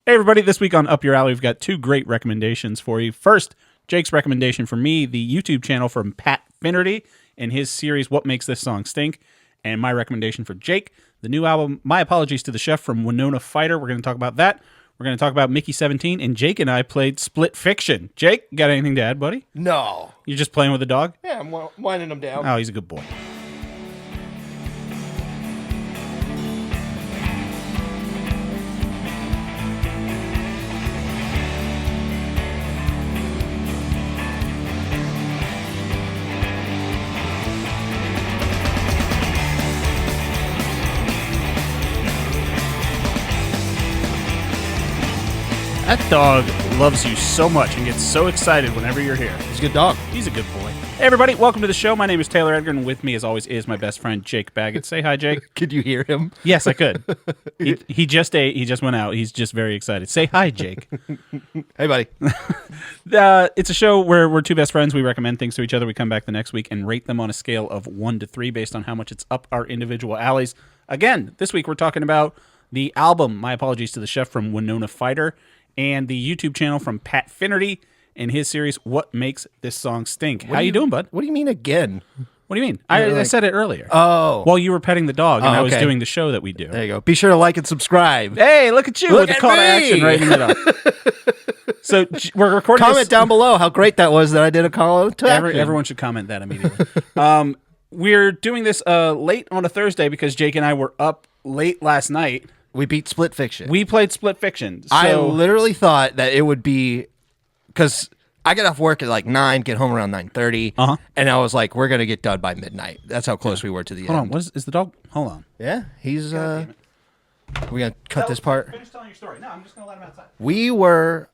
Hey everybody, this week on Up Your Alley, we've got two great recommendations for you. First, Jake's recommendation for me, the YouTube channel from Pat Finnerty and his series, What Makes This Song Stink? And my recommendation for Jake, the new album, My Apologies to the Chef from Winona Fighter. We're going to talk about that. We're going to talk about Mickey 17, and Jake and I played Split Fiction. Jake, got anything to add, buddy? No. You're just playing with the dog? Yeah, I'm winding him down. Oh, he's a good boy. That dog loves you so much and gets so excited whenever you're here. He's a good dog. He's a good boy. Hey everybody, welcome to the show. My name is Taylor Edgar, and with me, as always, is my best friend Jake Baggett. Say hi, Jake. Could you hear him? Yes, I could. He just ate. He just went out. He's just very excited. Say hi, Jake. Hey, buddy. It's a show where we're two best friends. We recommend things to each other. We come back the next week and rate them on a scale of 1 to 3 based on how much it's up our individual alleys. Again, this week we're talking about the album, My Apologies to the Chef from Winona Fighter, and the YouTube channel from Pat Finnerty and his series, What Makes This Song Stink? How you doing, bud? What do you mean again? What do you mean? I said it earlier. Oh. While you were petting the dog, and I was okay. doing the show that we do. There you go. Be sure to like and subscribe. Hey, look at you Look with the at call to me! action right in the middle. So we're recording Comment this. down below how great that was that I did a call to action. Everyone should comment that immediately. We're doing this late on a Thursday because Jake and I were up late last night. We beat Split Fiction. We played Split Fiction. So, I literally thought that it would be... Because I get off work at like 9, get home around 9:30, and I was like, we're going to get done by midnight. That's how close we were to the Hold end. on. What is the dog? Hold on. Yeah, he's... We're going to cut this part. Finish telling your story. No, I'm just going to let him outside. We were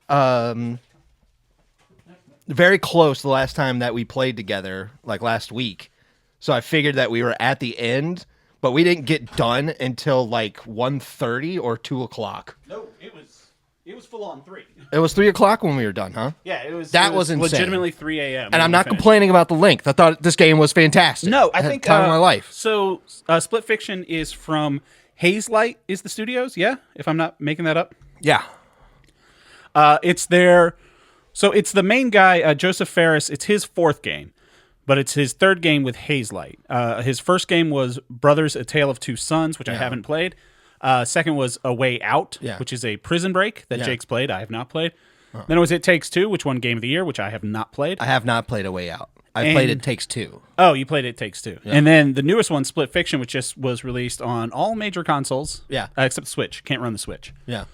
very close the last time that we played together, like last week. So I figured that we were at the end, but we didn't get done until like 1:30 or 2 o'clock. No, it was full on 3. It was 3 o'clock when we were done, huh? Yeah, it was. That it was insane. Legitimately 3 a.m. And I'm not complaining about the length. I thought this game was fantastic. No, I had think the time of my life. So, Split Fiction is from Hazelight. Is the studios? Yeah, if I'm not making that up. Yeah. It's their. So it's the main guy, Joseph Ferris. It's his 4th game, but it's his 3rd game with Hazelight. His first game was Brothers: A Tale of Two Sons, which I haven't played. Second was A Way Out, which is a prison break that Jake's played. I have not played. Then it was It Takes Two, which won Game of the Year, which I have not played. I have not played A Way Out. I played It Takes Two. Oh, you played It Takes Two. Yeah. And then the newest one, Split Fiction, which just was released on all major consoles. Yeah. Except the Switch. Can't run the Switch. Yeah.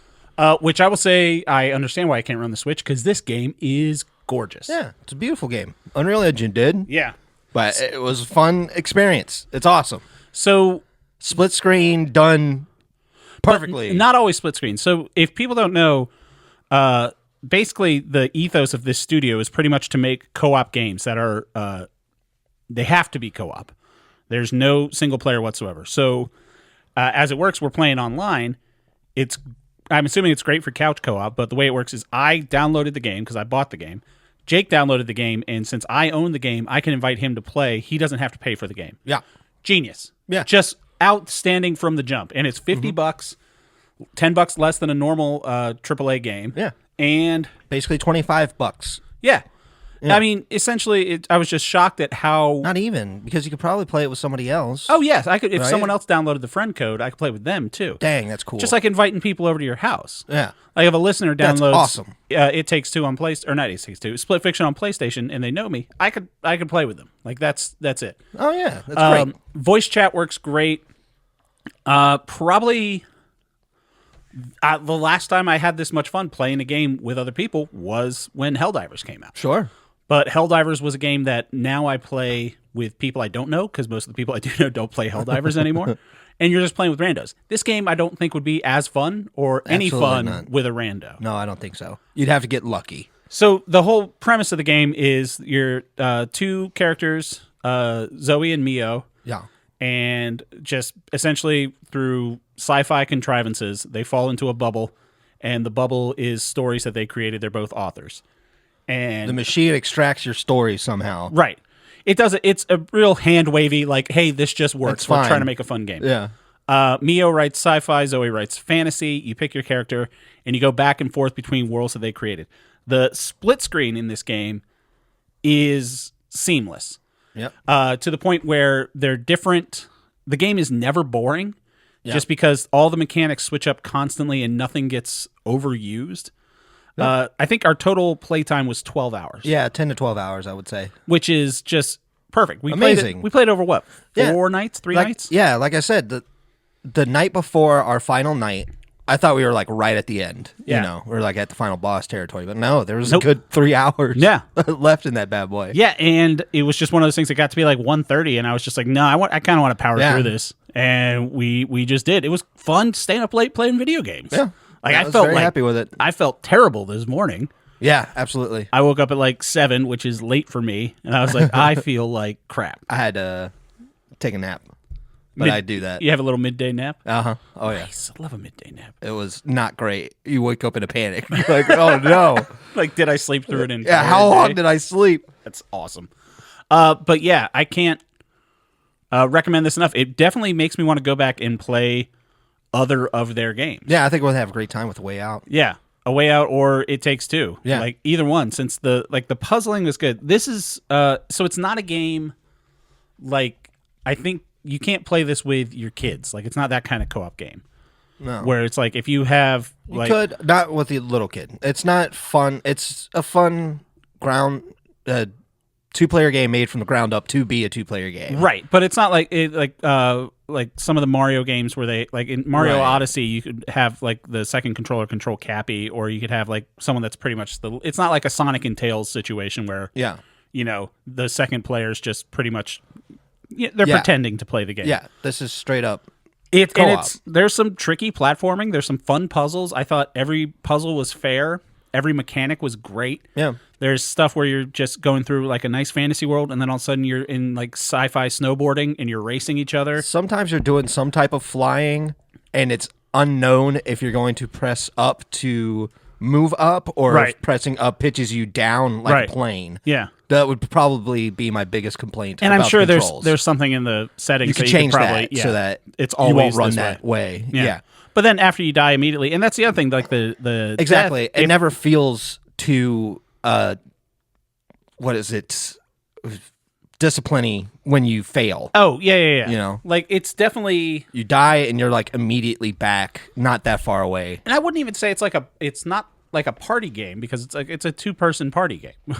Which I will say, I understand why I can't run the Switch, because this game is gorgeous. Yeah, it's a beautiful game. Unreal Engine did. Yeah. But it was a fun experience. It's awesome. So Split screen done perfectly. Not always split screen. So if people don't know, basically the ethos of this studio is pretty much to make co-op games that are, they have to be co-op. There's no single player whatsoever. So as it works, we're playing online. I'm assuming it's great for couch co-op, but the way it works is I downloaded the game because I bought the game. Jake downloaded the game, and since I own the game, I can invite him to play. He doesn't have to pay for the game. Yeah. Genius. Yeah. Just outstanding from the jump. And it's $50, $10 less than a normal AAA game. Yeah. And Basically $25. yeah. I mean, essentially, I was just shocked at how... Not even, because you could probably play it with somebody else. Oh, yes. I could. If Right? someone else downloaded the friend code, I could play with them, too. Dang, that's cool. Just like inviting people over to your house. Yeah. Like if a listener That's downloads awesome. It Takes Two on PlayStation, or not It Takes Two, Split Fiction on PlayStation, and they know me, I could play with them. Like that's it. Oh, yeah. That's great. Voice chat works great. Probably the last time I had this much fun playing a game with other people was when Helldivers came out. Sure. But Helldivers was a game that now I play with people I don't know, because most of the people I do know don't play Helldivers anymore. And you're just playing with randos. This game I don't think would be as fun or any Absolutely fun not. with a rando. No, I don't think so. You'd have to get lucky. So the whole premise of the game is your 2 characters, Zoe and Mio, Yeah. and just essentially through sci-fi contrivances, they fall into a bubble, and the bubble is stories that they created. They're both authors. And The machine extracts your story somehow. right. It does. It's a real hand wavy, like, hey, this just works. It's We're fine. trying to make a fun game. Yeah. Mio writes sci-fi, Zoe writes fantasy. You pick your character, and you go back and forth between worlds that they created. The split screen in this game is seamless. Yep. To the point where they're different. The game is never boring, just because all the mechanics switch up constantly and nothing gets overused. Yep. I think our total playtime was 12 hours. Yeah, 10 to 12 hours, I would say. Which is just perfect. Amazing. We played over what? 4 nights? 3 nights? Yeah, like I said, the night before our final night, I thought we were like right at the end. Yeah. You know, we were like at the final boss territory. But no, there was a good 3 hours left in that bad boy. Yeah, and it was just one of those things that got to be like 1:30, and I was just like, no, I kind of want to power through this. And we just did. It was fun staying up late playing video games. Yeah. Like I was very happy with it. I felt terrible this morning. Yeah, absolutely. I woke up at like 7, which is late for me, and I was like, I feel like crap. I had to take a nap. But I do that. You have a little midday nap? Uh-huh. Oh, yeah. Nice. I love a midday nap. It was not great. You wake up in a panic. You're like, oh, no. Like, did I sleep through it? Yeah, how long did I sleep? That's awesome. But yeah, I can't recommend this enough. It definitely makes me want to go back and play other of their games. Yeah, I think we'll have a great time with A Way Out. Yeah. A Way Out or It Takes Two. Yeah. Like, either one, since the puzzling was good. This is, so it's not a game, like, I think you can't play this with your kids. Like, it's not that kind of co-op game. No. Where it's like, if you have, like... You could, not with the little kid. It's not fun. It's a fun two-player game made from the ground up to be a two-player game. Right, but it's not like like some of the Mario games where they, like in Mario Odyssey, you could have like the second controller control Cappy, or you could have like someone that's pretty much it's not like a Sonic and Tails situation where you know, the second player's just pretty much they're pretending to play the game. Yeah, this is straight up. There's some tricky platforming. There's some fun puzzles. I thought every puzzle was fair. Every mechanic was great. Yeah. There's stuff where you're just going through like a nice fantasy world, and then all of a sudden you're in like sci-fi snowboarding and you're racing each other. Sometimes you're doing some type of flying, and it's unknown if you're going to press up to move up or if pressing up pitches you down like a plane. Yeah. That would probably be my biggest complaint. And about I'm sure controls. there's something in the settings you could that change probably, that so that it's always you won't run this that way. Yeah. But then after you die immediately, and that's the other thing, like the exactly, death, it never feels too what is it, disciplining when you fail. Oh yeah. You know, like it's definitely you die and you're like immediately back, not that far away. And I wouldn't even say it's not like a party game, because it's like it's a 2-person party game.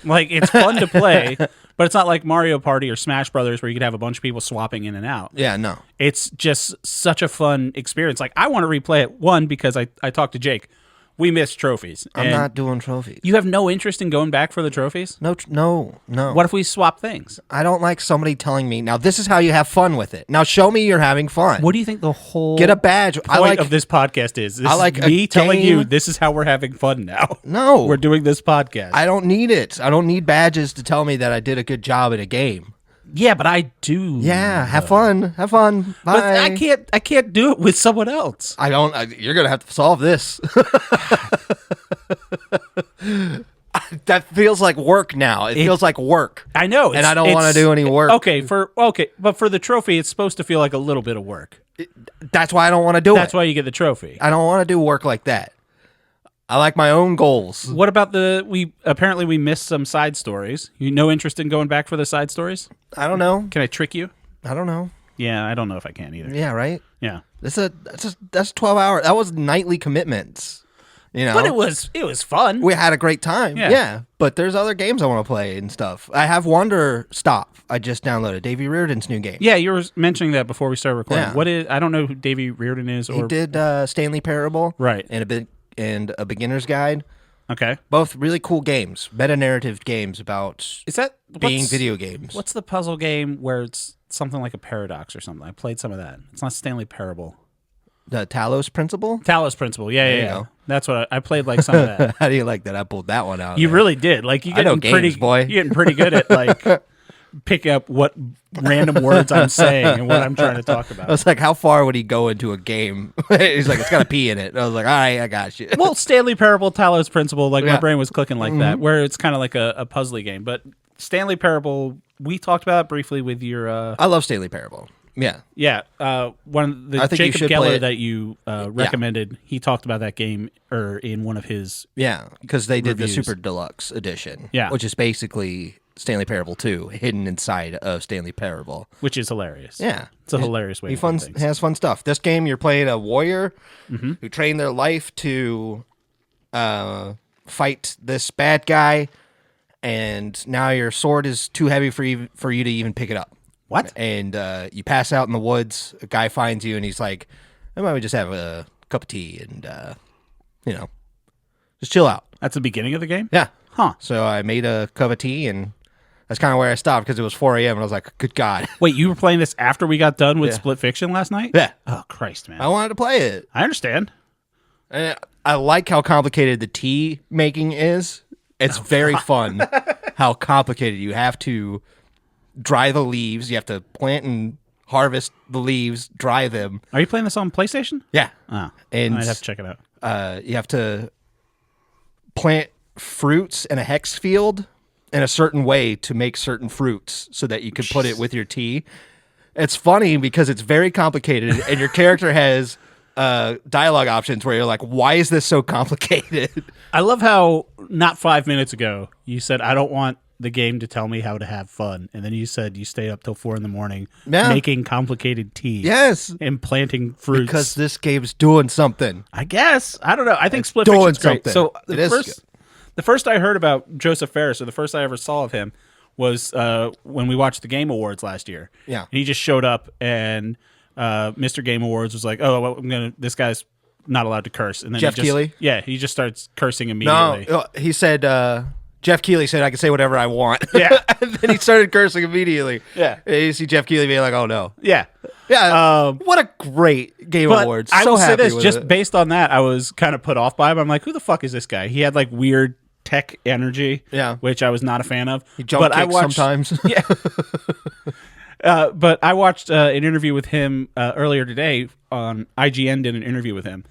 Like, it's fun to play, but it's not like Mario Party or Smash Brothers where you could have a bunch of people swapping in and out. Yeah, no. It's just such a fun experience. Like, I want to replay it, one, because I talked to Jake. We missed trophies. I'm not doing trophies. You have no interest in going back for the trophies? No. What if we swap things? I don't like somebody telling me, now this is how you have fun with it. Now show me you're having fun. What do you think the whole get a badge point of this podcast is? This is me telling you this is how we're having fun now. No. We're doing this podcast. I don't need it. I don't need badges to tell me that I did a good job in a game. Yeah, but I do. Yeah, have fun. Have fun. Bye. But I can't do it with someone else. You're going to have to solve this. That feels like work now. It feels like work. I know. And I don't want to do any work. But for the trophy, it's supposed to feel like a little bit of work. That's why I don't want to do it. That's why you get the trophy. I don't want to do work like that. I like my own goals. What about we missed some side stories. You no interest in going back for the side stories? I don't know. Can I trick you? I don't know. Yeah, I don't know if I can either. Yeah, right? Yeah. That's 12 hours. That was nightly commitments. You know? But it was fun. We had a great time. Yeah. But there's other games I want to play and stuff. I have Wonder Stop. I just downloaded Davey Reardon's new game. Yeah, you were mentioning that before we started recording. Yeah. I don't know who Davey Reardon is. He did Stanley Parable. Right. And a beginner's guide. Okay. Both really cool games, meta-narrative games about being video games. What's the puzzle game where it's something like a paradox or something? I played some of that. It's not Stanley Parable. The Talos Principle? Talos Principle. Yeah. That's what I played, like some of that. How do you like that? I pulled that one out. You really did. Like you getting games, boy. You're getting pretty good at like pick up what random words I'm saying and what I'm trying to talk about. I was like, how far would he go into a game? He's like, it's got a P in it. And I was like, all right, I got you. Well, Stanley Parable, Talos Principle, like my brain was clicking like that, where it's kind of like a puzzly game. But Stanley Parable, we talked about it briefly with your... I love Stanley Parable. Yeah. Yeah, one the I think you Jacob should play Geller it. that you recommended, he talked about that game in one of his. Yeah, because they did Reviews. the Super Deluxe Edition. Yeah. Which is basically Stanley Parable 2 hidden inside of Stanley Parable. Which is hilarious. Yeah. It's a hilarious way He to do things. has fun stuff. This game, you're playing a warrior who trained their life to fight this bad guy, and now your sword is too heavy for you to even pick it up. What? And you pass out in the woods. A guy finds you, and he's like, "Why don't we just have a cup of tea and just chill out?" That's the beginning of the game? Yeah. Huh. So I made a cup of tea, and that's kind of where I stopped because it was 4 a.m. and I was like, "Good God!" Wait, you were playing this after we got done with Yeah. Split Fiction last night? Yeah. Oh, Christ, man. I wanted to play it. I understand. And I like how complicated the tea making is. It's very fun how complicated you have to dry the leaves. You have to plant and harvest the leaves, dry them. Are you playing this on PlayStation? Yeah. Oh, And I'd have to check it out. you have to plant fruits in a hex field in a certain way to make certain fruits so that you can put it with your tea. It's funny because it's very complicated and your character has dialogue options where you're like, why is this so complicated? I love how not 5 minutes ago you said, I don't want the game to tell me how to have fun. And then you said you stay up till 4 a.m. Yeah. making complicated tea. Yes. And planting fruits. Because this game's doing something. I guess. I don't know. I think Split doing Fiction's great. something. So It is good. the first I heard about Joseph Ferris, or the first I ever saw of him, was when we watched the Game Awards last year. Yeah. And he just showed up, and Mr. Game Awards was like, "Oh, well, this guy's not allowed to curse." And then Jeff Keighley? Yeah, he just starts cursing immediately. No, he said, Jeff Keighley said I can say whatever I want. Yeah. And then he started cursing immediately. Yeah. And you see Jeff Keighley being like, oh no. Yeah. Yeah. What a great Game But Awards. I So will say happy this, with just it. based on that, I was kind of put off by him. I'm like, who the fuck is this guy? He had like weird tech energy, Yeah. which I was not a fan of. He jump But I kicks watched, sometimes. Yeah. But I watched an interview with him earlier today on IGN. Did an interview with him,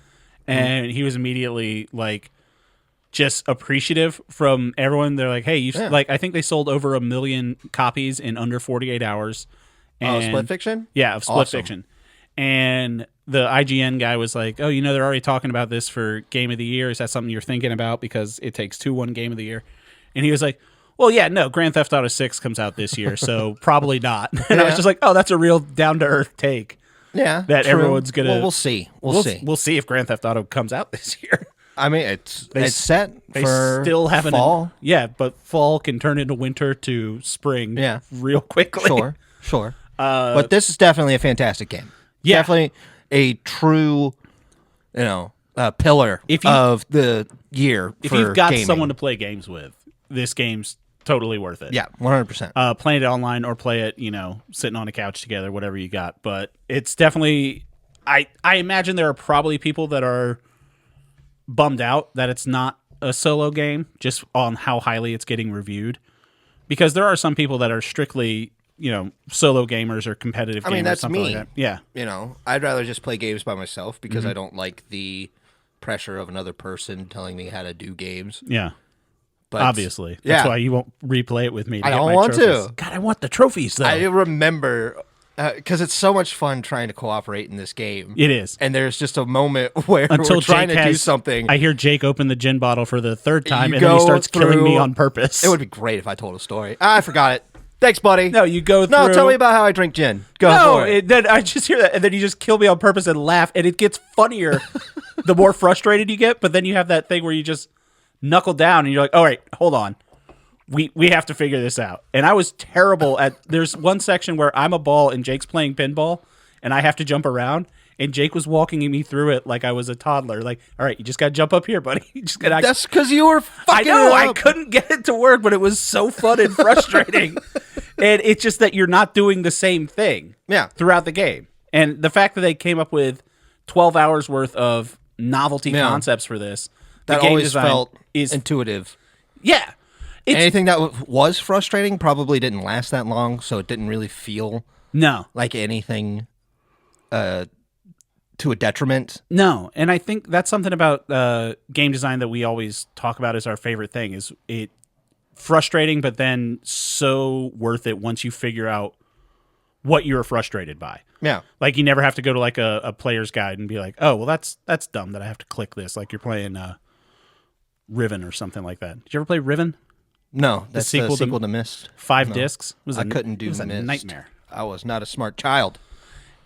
and he was immediately like just appreciative from everyone. They're like, "Hey, like I think they sold over 1 million copies in under 48 hours." And, Split Fiction? Yeah, of Split Awesome. Fiction. And the IGN guy was like, "Oh, they're already talking about this for Game of the Year. Is that something you're thinking about? Because it takes 2 won Game of the Year." And he was like, "Well, yeah, no, Grand Theft Auto 6 comes out this year, so probably not." And I was just like, "Oh, that's a real down-to-earth take." Yeah. That true. everyone's gonna- Well, we'll see. We'll see. We'll see if Grand Theft Auto comes out this year. I mean, it's set They for still haven't. fall. Yeah, but fall can turn into winter to spring. Yeah. real quickly. Sure. But this is definitely a fantastic game. Yeah. Definitely a true, pillar of the year. If for you've got gaming. someone to play games with, this game's totally worth it. Yeah, 100%. Playing it online or play it, sitting on a couch together, whatever you got. But it's definitely. I imagine there are probably people that are bummed out that it's not a solo game, just on how highly it's getting reviewed. Because there are some people that are strictly, solo gamers or competitive gamers. I mean, that's something me. like that. Yeah. I'd rather just play games by myself because I don't like the pressure of another person telling me how to do games. Yeah. But Obviously. That's yeah. why you won't replay it with me. I get don't my want trophies. to. God, I want the trophies, though. I remember because it's so much fun trying to cooperate in this game. It is. And there's just a moment where Until we're trying Jake to do has- something. I hear Jake open the gin bottle for the 3rd time, You and then he go starts killing me through- on purpose. It would be great if I told a story. I forgot it. Thanks, buddy. No, you go through. No, tell me about how I drink gin. Go No, for it. then I just hear that, and then you just kill me on purpose and laugh, and it gets funnier the more frustrated you get. But then you have that thing where you just knuckle down, and you're like, "All right, hold on, we have to figure this out." And I was terrible at. There's one section where I'm a ball and Jake's playing pinball, and I have to jump around. And Jake was walking me through it like I was a toddler. Like, all right, you just got to jump up here, buddy. You just got. That's because you were I fucking know. it I up. couldn't get it to work, but it was so fun and frustrating. And it's just that you're not doing the same thing Yeah. throughout the game. And the fact that they came up with 12 hours worth of novelty Yeah. concepts for this, the That game always design felt is intuitive. yeah. It's Anything that was frustrating probably didn't last that long, so it didn't really feel no. like anything to a detriment. No, and I think that's something about game design that we always talk about as our favorite thing. Is it frustrating, but then so worth it once you figure out what you were frustrated by. Yeah. Like you never have to go to like a player's guide and be like, oh, well, that's dumb that I have to click this. Like you're playing Riven or something like that. Did you ever play Riven? No, that's the sequel sequel to to Myst. 5 discs. I couldn't do It was a Myst. nightmare. I was not a smart child.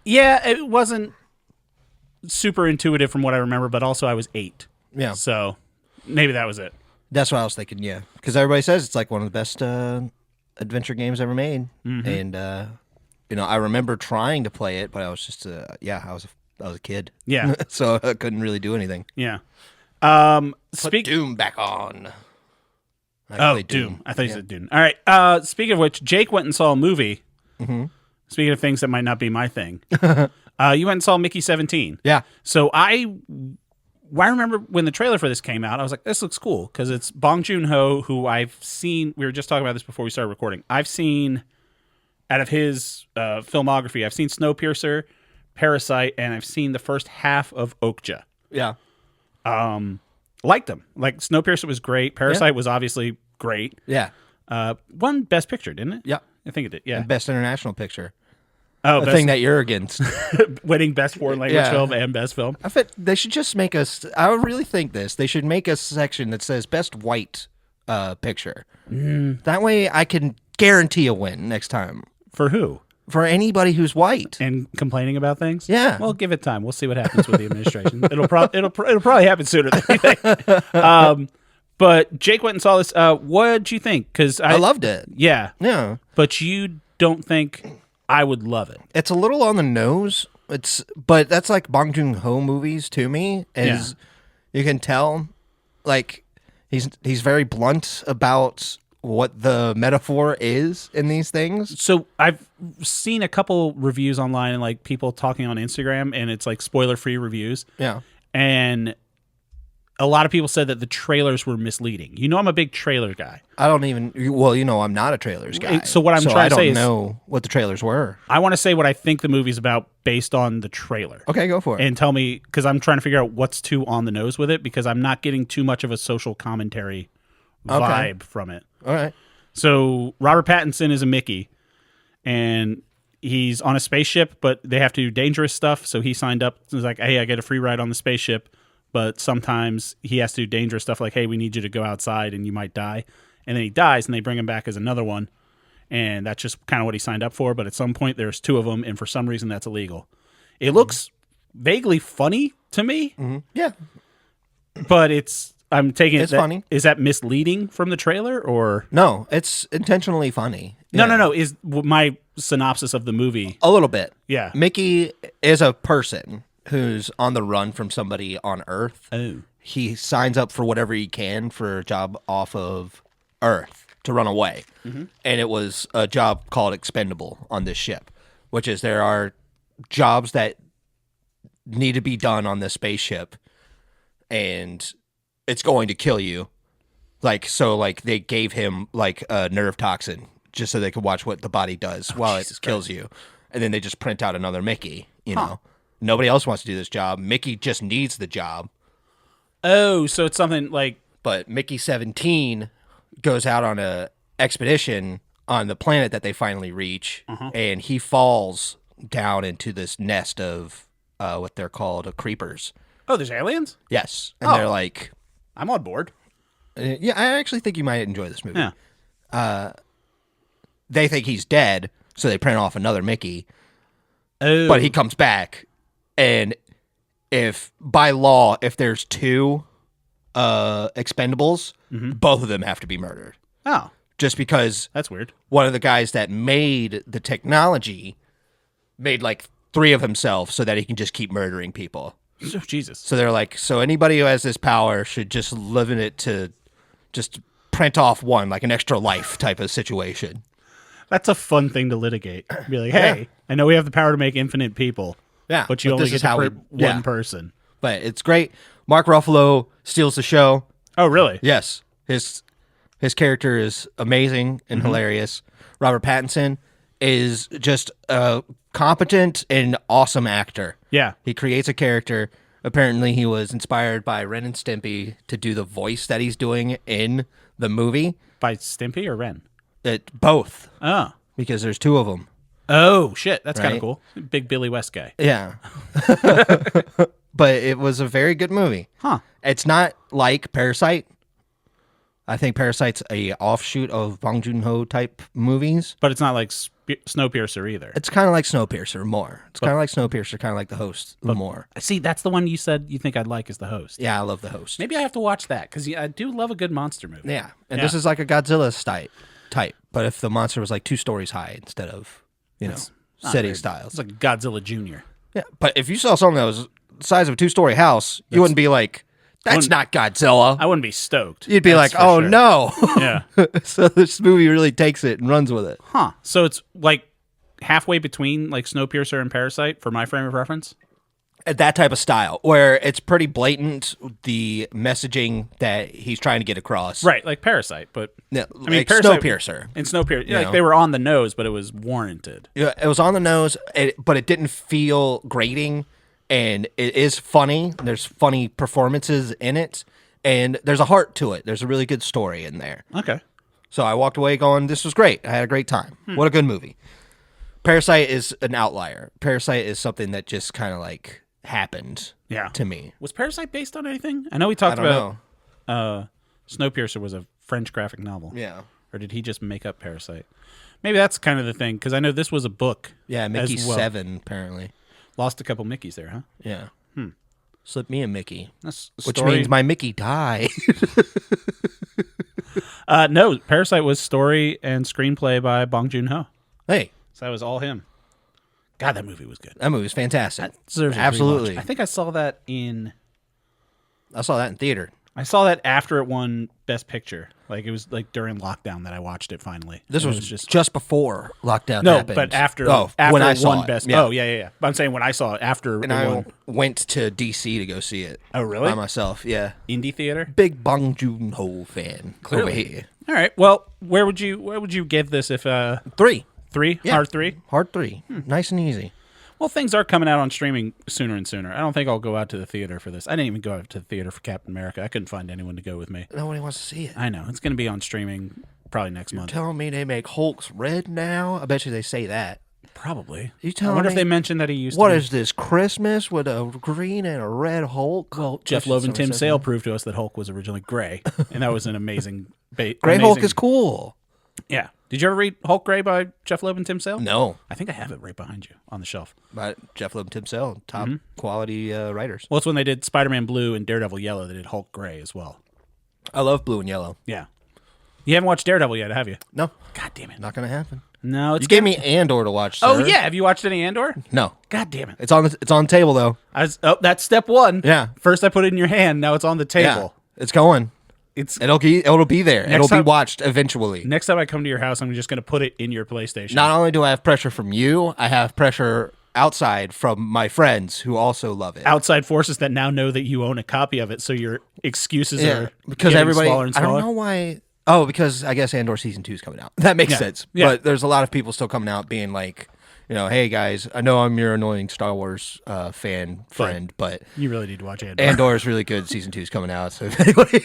Yeah, it wasn't super intuitive from what I remember, but also I was 8. Yeah. So maybe that was it. That's what I was thinking, yeah. Because everybody says it's like one of the best adventure games ever made. And, I remember trying to play it, but I was just, I was a kid. Yeah. So I couldn't really do anything. Yeah. Put Doom back on. Doom. I thought you said Doom. All right. Speaking of which, Jake went and saw a movie. Mm-hmm. Speaking of things that might not be my thing. You went and saw Mickey 17. Yeah. So I remember when the trailer for this came out, I was like, this looks cool because it's Bong Joon-Ho, who I've seen. We were just talking about this before we started recording. I've seen, out of his filmography, I've seen Snowpiercer, Parasite, and I've seen the first half of Okja. Yeah. Liked them. Like Snowpiercer was great. Parasite was obviously great. Yeah. Won Best Picture, didn't it? Yeah. I think it did. Yeah. And Best International Picture. Oh, the thing that you're against. Winning Best Foreign Language Film and Best Film. I bet they should just make us. I would really think this. They should make a section that says Best White Picture. That way, I can guarantee a win next time. For who? For anybody who's white And complaining about things. Yeah. Well, give it time. We'll see what happens with the administration. it'll probably happen sooner than you think. But Jake went and saw this. What'd you think? Because I loved it. Yeah. Yeah. But you don't think I would love it. It's a little on the nose. But that's like Bong Joon-Ho movies to me. Is you can tell, like he's very blunt about what the metaphor is in these things. So I've seen a couple reviews online and like people talking on Instagram, and it's like spoiler-free reviews. Yeah, and a lot of people said that the trailers were misleading. You know, I'm a big trailer guy. I don't even. Well, I'm not a trailers guy. So what I'm trying to say is, I don't know what the trailers were. I want to say what I think the movie's about based on the trailer. Okay, go for it. And tell me, because I'm trying to figure out what's too on the nose with it, because I'm not getting too much of a social commentary vibe from it. All right. So Robert Pattinson is a Mickey, and he's on a spaceship, but they have to do dangerous stuff. So he signed up. He's like, hey, I get a free ride on the spaceship, but sometimes he has to do dangerous stuff like, hey, we need you to go outside and you might die. And then he dies, and they bring him back as another one. And that's just kind of what he signed up for. But at some point, there's 2 of them, and for some reason, that's illegal. It looks vaguely funny to me. Mm-hmm. Yeah. But I'm taking it's funny. Is that misleading from the trailer, or no? It's intentionally funny. No. Is my synopsis of the movie a little bit? Yeah, Mickey is a person who's on the run from somebody on Earth. Oh, he signs up for whatever he can for a job off of Earth to run away, and it was a job called expendable on this ship, which is there are jobs that need to be done on this spaceship, and it's going to kill you. Like they gave him like a nerve toxin just so they could watch what the body does while it kills you. And then they just print out another Mickey, know. Nobody else wants to do this job. Mickey just needs the job. Oh, so it's something like... But Mickey 17 goes out on a expedition on the planet that they finally reach, and he falls down into this nest of what they're called creepers. Oh, there's aliens? Yes. And they're like... I'm on board. Yeah, I actually think you might enjoy this movie. Yeah. They think he's dead, so they print off another Mickey. Oh. But he comes back, and if by law, if there's 2 expendables, both of them have to be murdered. Oh. Just because that's weird. One of the guys that made the technology made like 3 of himself so that he can just keep murdering people. Oh, Jesus. So they're like, so anybody who has this power should just live in it to just print off one, like an extra life type of situation. That's a fun thing to litigate. Be like, hey, I know we have the power to make infinite people. Yeah. But you only get to one person. But it's great. Mark Ruffalo steals the show. Oh, really? Yes. His character is amazing and hilarious. Robert Pattinson is just a competent and awesome actor. Yeah. He creates a character. Apparently, he was inspired by Ren and Stimpy to do the voice that he's doing in the movie. By Stimpy or Ren? Both. Oh. Because there's 2 of them. Oh shit, that's kind Right? of cool. Big Billy West guy. Yeah. But it was a very good movie. Huh. It's not like Parasite. I think Parasite's a offshoot of Bong Joon-Ho type movies. But it's not like Snowpiercer either. It's kind of like Snowpiercer more. It's kind of like Snowpiercer, kind of like The Host more. See, that's the one you said you think I'd like is The Host. Yeah, I love The Host. Maybe I have to watch that because I do love a good monster movie. Yeah, and Yeah. this is like a Godzilla type, but if the monster was like 2 stories high instead of, city styles. It's like Godzilla Jr. Yeah, but if you saw something that was the size of a 2-story house, you wouldn't be like, that's not Godzilla. I wouldn't be stoked. You'd be That's like, for oh sure. no. Yeah. So this movie really takes it and runs with it. Huh. So it's like halfway between like Snowpiercer and Parasite for my frame of reference? That type of style, where it's pretty blatant, the messaging that he's trying to get across. Right, like Parasite, but Yeah, I mean, like Parasite Snowpiercer. and Snowpiercer, You like know? they were on the nose, but it was warranted. Yeah, it was on the nose, but it didn't feel grating, and it is funny. There's funny performances in it, and there's a heart to it. There's a really good story in there. Okay. So I walked away going, this was great. I had a great time. What a good movie. Parasite is an outlier. Parasite is something that just kind of like happened to me. Was Parasite based on anything? I know we talked I don't about Snowpiercer was a French graphic novel. Yeah. Or did he just make up Parasite? Maybe that's kind of the thing, because I know this was a book. Yeah, Mickey as well. 7, apparently. Lost a couple Mickeys there, huh? Yeah. Slip me a Mickey. That's a Which story. means my Mickey died. No, Parasite was story and screenplay by Bong Joon-Ho. Hey, So that was all him. God, that movie was good. that movie was fantastic. Deserves a Absolutely. rewatch. I think I saw that I saw that in theater. after it won Best Picture. Like it was like during lockdown that I watched it finally. This And was it just before lockdown no, happened. but after when I it saw won it. Best. Yeah. Oh yeah. I'm saying when I saw it after And it I won went to D.C. to go see it. Oh, really? By myself, yeah. indie theater. Big Bong Joon-Ho fan. Clearly. Over here. All right. Well, where would you give this if 3. 3 Yeah. hard 3? Hard 3. Nice and easy. Well, things are coming out on streaming sooner and sooner. I don't think I'll go out to the theater for this. I didn't even go out to the theater for Captain America. I couldn't find anyone to go with me. Nobody wants to see it. I know. It's going to be on streaming probably next month. Telling me they make Hulks red now? I bet you they say that. Probably. You I telling wonder if me- they mentioned that he used What to be. is this, Christmas with a green and a red Hulk? Well, Jeff Loeb and Tim Sale proved to us that Hulk was originally gray, and that was an amazing Gray Hulk is cool. Yeah. Did you ever read Hulk Gray by Jeff Loeb and Tim Sale? No. I think I have it right behind you on the shelf. But Jeff Loeb and Tim Sale, top quality writers. Well, it's when they did Spider-Man Blue and Daredevil Yellow. They did Hulk Gray as well. I love blue and yellow. Yeah. You haven't watched Daredevil yet, have you? No, God damn it. not going to happen. No, it's You gave me Andor to watch, sir. Oh, yeah. Have you watched any Andor? No. God damn it. It's on the table, though. That's step 1. Yeah. First I put it in your hand. Now it's on the table. Yeah. It's going. It'll be there. It'll be time- watched eventually. Next time I come to your house, I'm just going to put it in your PlayStation. Not only do I have pressure from you, I have pressure outside from my friends who also love it. Outside forces that now know that you own a copy of it, so your excuses Yeah, are because getting everybody. smaller and I smaller. don't know why. Oh, because I guess Andor season 2 is coming out. That makes sense. Yeah. But there's a lot of people still coming out being like, hey guys, I know I'm your annoying Star Wars friend, but You really need to watch Andor. Andor is really good. Season 2 is coming out. So if anybody,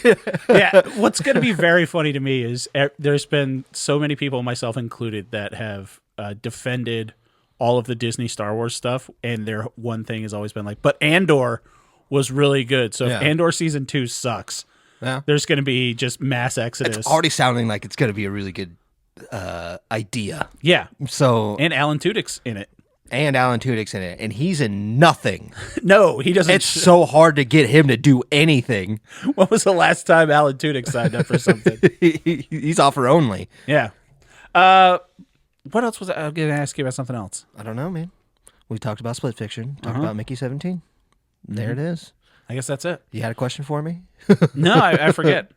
Yeah, what's going to be very funny to me is there's been so many people, myself included, that have defended all of the Disney Star Wars stuff, and their one thing has always been like, but Andor was really good. So Yeah. if Andor season 2 sucks, yeah. there's going to be just mass exodus. It's already sounding like it's going to be a really good idea. Yeah, So and Alan Tudyk's in it. and Alan Tudyk's in it, and he's in nothing. No, he doesn't. It's so hard to get him to do anything. When was the last time Alan Tudyk signed up for something? He's offer only. Yeah. What else was I going to ask you about something else? I don't know, man. We talked about Split Fiction. Talked about Mickey 17. There it is. I guess that's it. You had a question for me? No, I forget.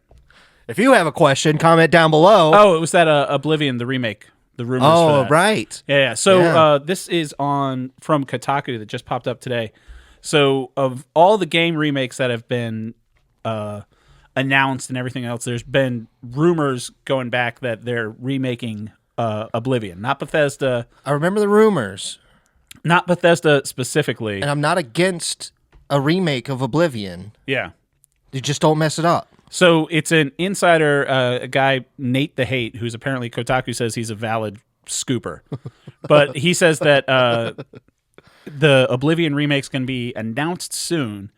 If you have a question, comment down below. Oh, it was that Oblivion, the remake, the rumors for Oh, that. right. Yeah. So Yeah. this is from Kotaku that just popped up today. So of all the game remakes that have been announced and everything else, there's been rumors going back that they're remaking Oblivion, not Bethesda, I remember the rumors, not Bethesda specifically. and I'm not against a remake of Oblivion. Yeah. You just don't mess it up. So it's an insider, a guy, Nate the Hate, who's apparently Kotaku says he's a valid scooper. But he says that the Oblivion remake's going to be announced soon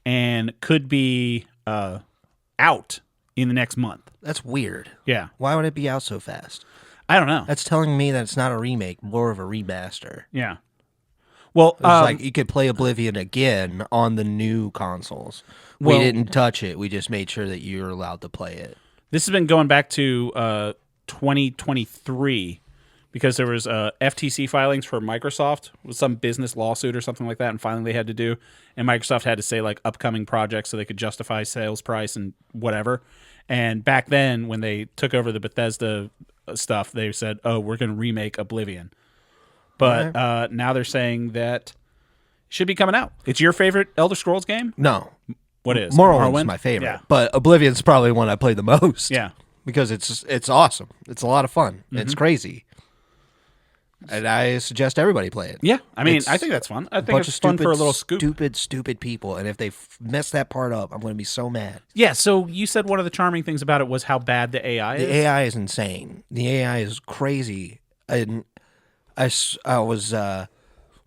and could be out in the next month. That's weird. Yeah. Why would it be out so fast? I don't know. That's telling me that it's not a remake, more of a remaster. Yeah. Well, It's like you could play Oblivion again on the new consoles. We didn't touch it. We just made sure that you're allowed to play it. this has been going back to 2023 because there was FTC filings for Microsoft with some business lawsuit or something like that, and finally they had to do. And Microsoft had to say like upcoming projects so they could justify sales price and whatever. And back then, when they took over the Bethesda stuff, they said, "Oh, we're going to remake Oblivion." But now they're saying that it should be coming out. It's your favorite Elder Scrolls game? No. What is? Morrowind's my favorite. Yeah. But Oblivion's probably one I play the most. Yeah. Because it's awesome. It's a lot of fun. It's crazy. And I suggest everybody play it. Yeah. I mean, It's I think that's fun. I a think bunch it's of fun for a little scoop. Stupid people. And if they mess that part up, I'm going to be so mad. Yeah, so you said one of the charming things about it was how bad the AI is. The AI is insane. The AI is crazy. And I was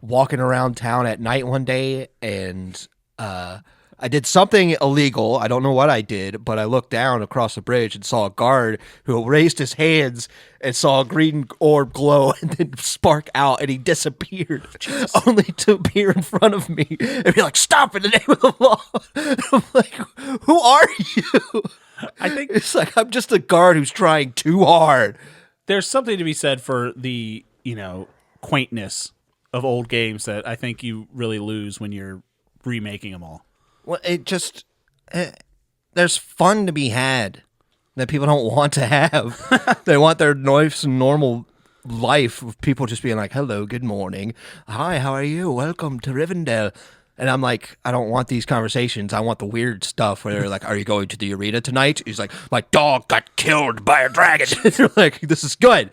walking around town at night one day, and I did something illegal. I don't know what I did, but I looked down across the bridge and saw a guard who raised his hands and saw a green orb glow and then spark out, and he disappeared, only to appear in front of me and be like, "Stop in the name of the law." I'm like, "Who are you?" I think It's like, I'm just a guard who's trying too hard. there's something to be said for the, quaintness of old games that I think you really lose when you're remaking them all. Well, it just there's fun to be had that people don't want to have. They want their nice and normal life of people just being like, "Hello, good morning, hi, how are you? Welcome to Rivendell." And I'm like, I don't want these conversations. I want the weird stuff where they're like, "Are you going to the arena tonight?" He's like, "My dog got killed by a dragon." You're like, "This is good.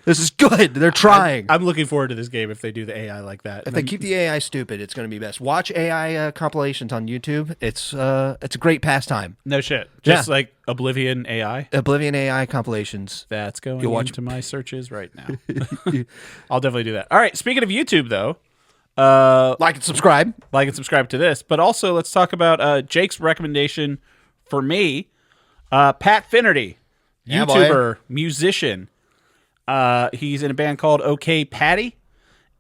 This is good. They're trying." I'm looking forward to this game if they do the AI like that. If they keep the AI stupid, it's going to be best. Watch AI compilations on YouTube. It's a great pastime. No shit. Just Yeah. like Oblivion AI. Oblivion AI compilations. That's going You'll watch- into my searches right now. I'll definitely do that. All right, speaking of YouTube, though, Like and subscribe. like and subscribe to this. But also, let's talk about Jake's recommendation for me. Pat Finnerty, Yeah, YouTuber, musician. He's in a band called OK Patty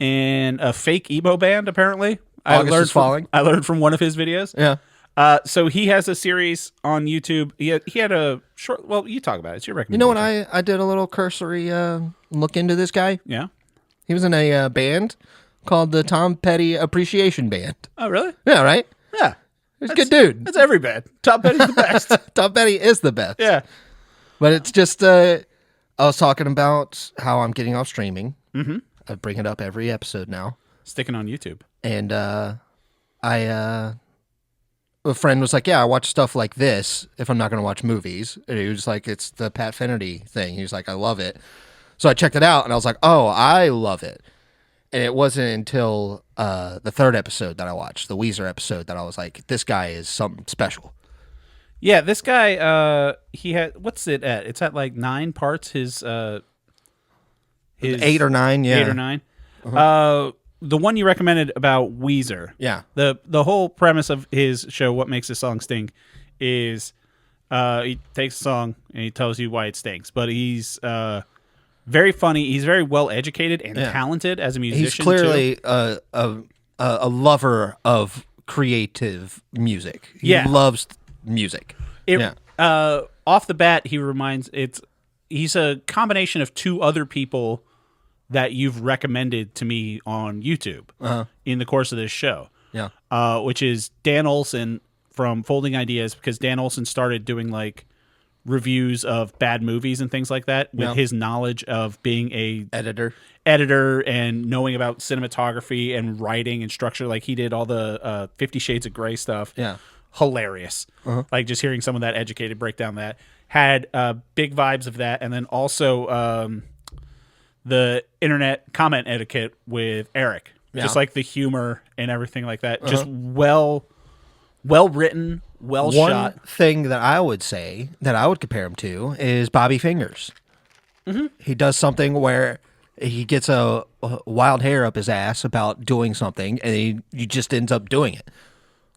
and a fake emo band, apparently. August is Falling. I learned from one of his videos. Yeah. So he has a series on YouTube. He had a short. Well, you talk about it. It's your You recommendation. know what? I did a little cursory look into this guy. Yeah. He was in a band called the Tom Petty Appreciation Band. Oh, really? Yeah, right? Yeah. He's a good dude. That's every band. Tom Petty's the best. Tom Petty is the best. Yeah. But it's just, I was talking about how I'm getting off streaming. Mm-hmm. I bring it up every episode now. Sticking on YouTube. And a friend was like, "Yeah, I watch stuff like this if I'm not going to watch movies." And he was like, "It's the Pat Finnerty thing." He was like, "I love it." So I checked it out, and I was like, "Oh, I love it." And it wasn't until the third episode that I watched, the Weezer episode, that I was like, "This guy is something special." Yeah, this guy, he had, what's it at? It's at like 9 parts. His 8 or 9, yeah. 8 or 9. The one you recommended about Weezer. Yeah. The whole premise of his show, What Makes a Song Stink, is he takes a song and he tells you why it stinks. But he's very funny. He's very well educated and talented as a musician. He's clearly a lover of creative music. He loves music. Off the bat, he's a combination of 2 other people that you've recommended to me on YouTube in the course of this show. Yeah. Which is Dan Olson from Folding Ideas, because Dan Olson started doing like reviews of bad movies and things like that with his knowledge of being a editor and knowing about cinematography and writing and structure. Like he did all the 50 Shades of Grey stuff. Yeah. Hilarious. Like just hearing someone that educated break down that had big vibes of that. And then also the internet comment etiquette with Eric, just like the humor and everything like that. Just well written, well shot. One thing that I would say that I would compare him to is Bobby Fingers. Mm-hmm. He does something where he gets a wild hair up his ass about doing something, and he just ends up doing it.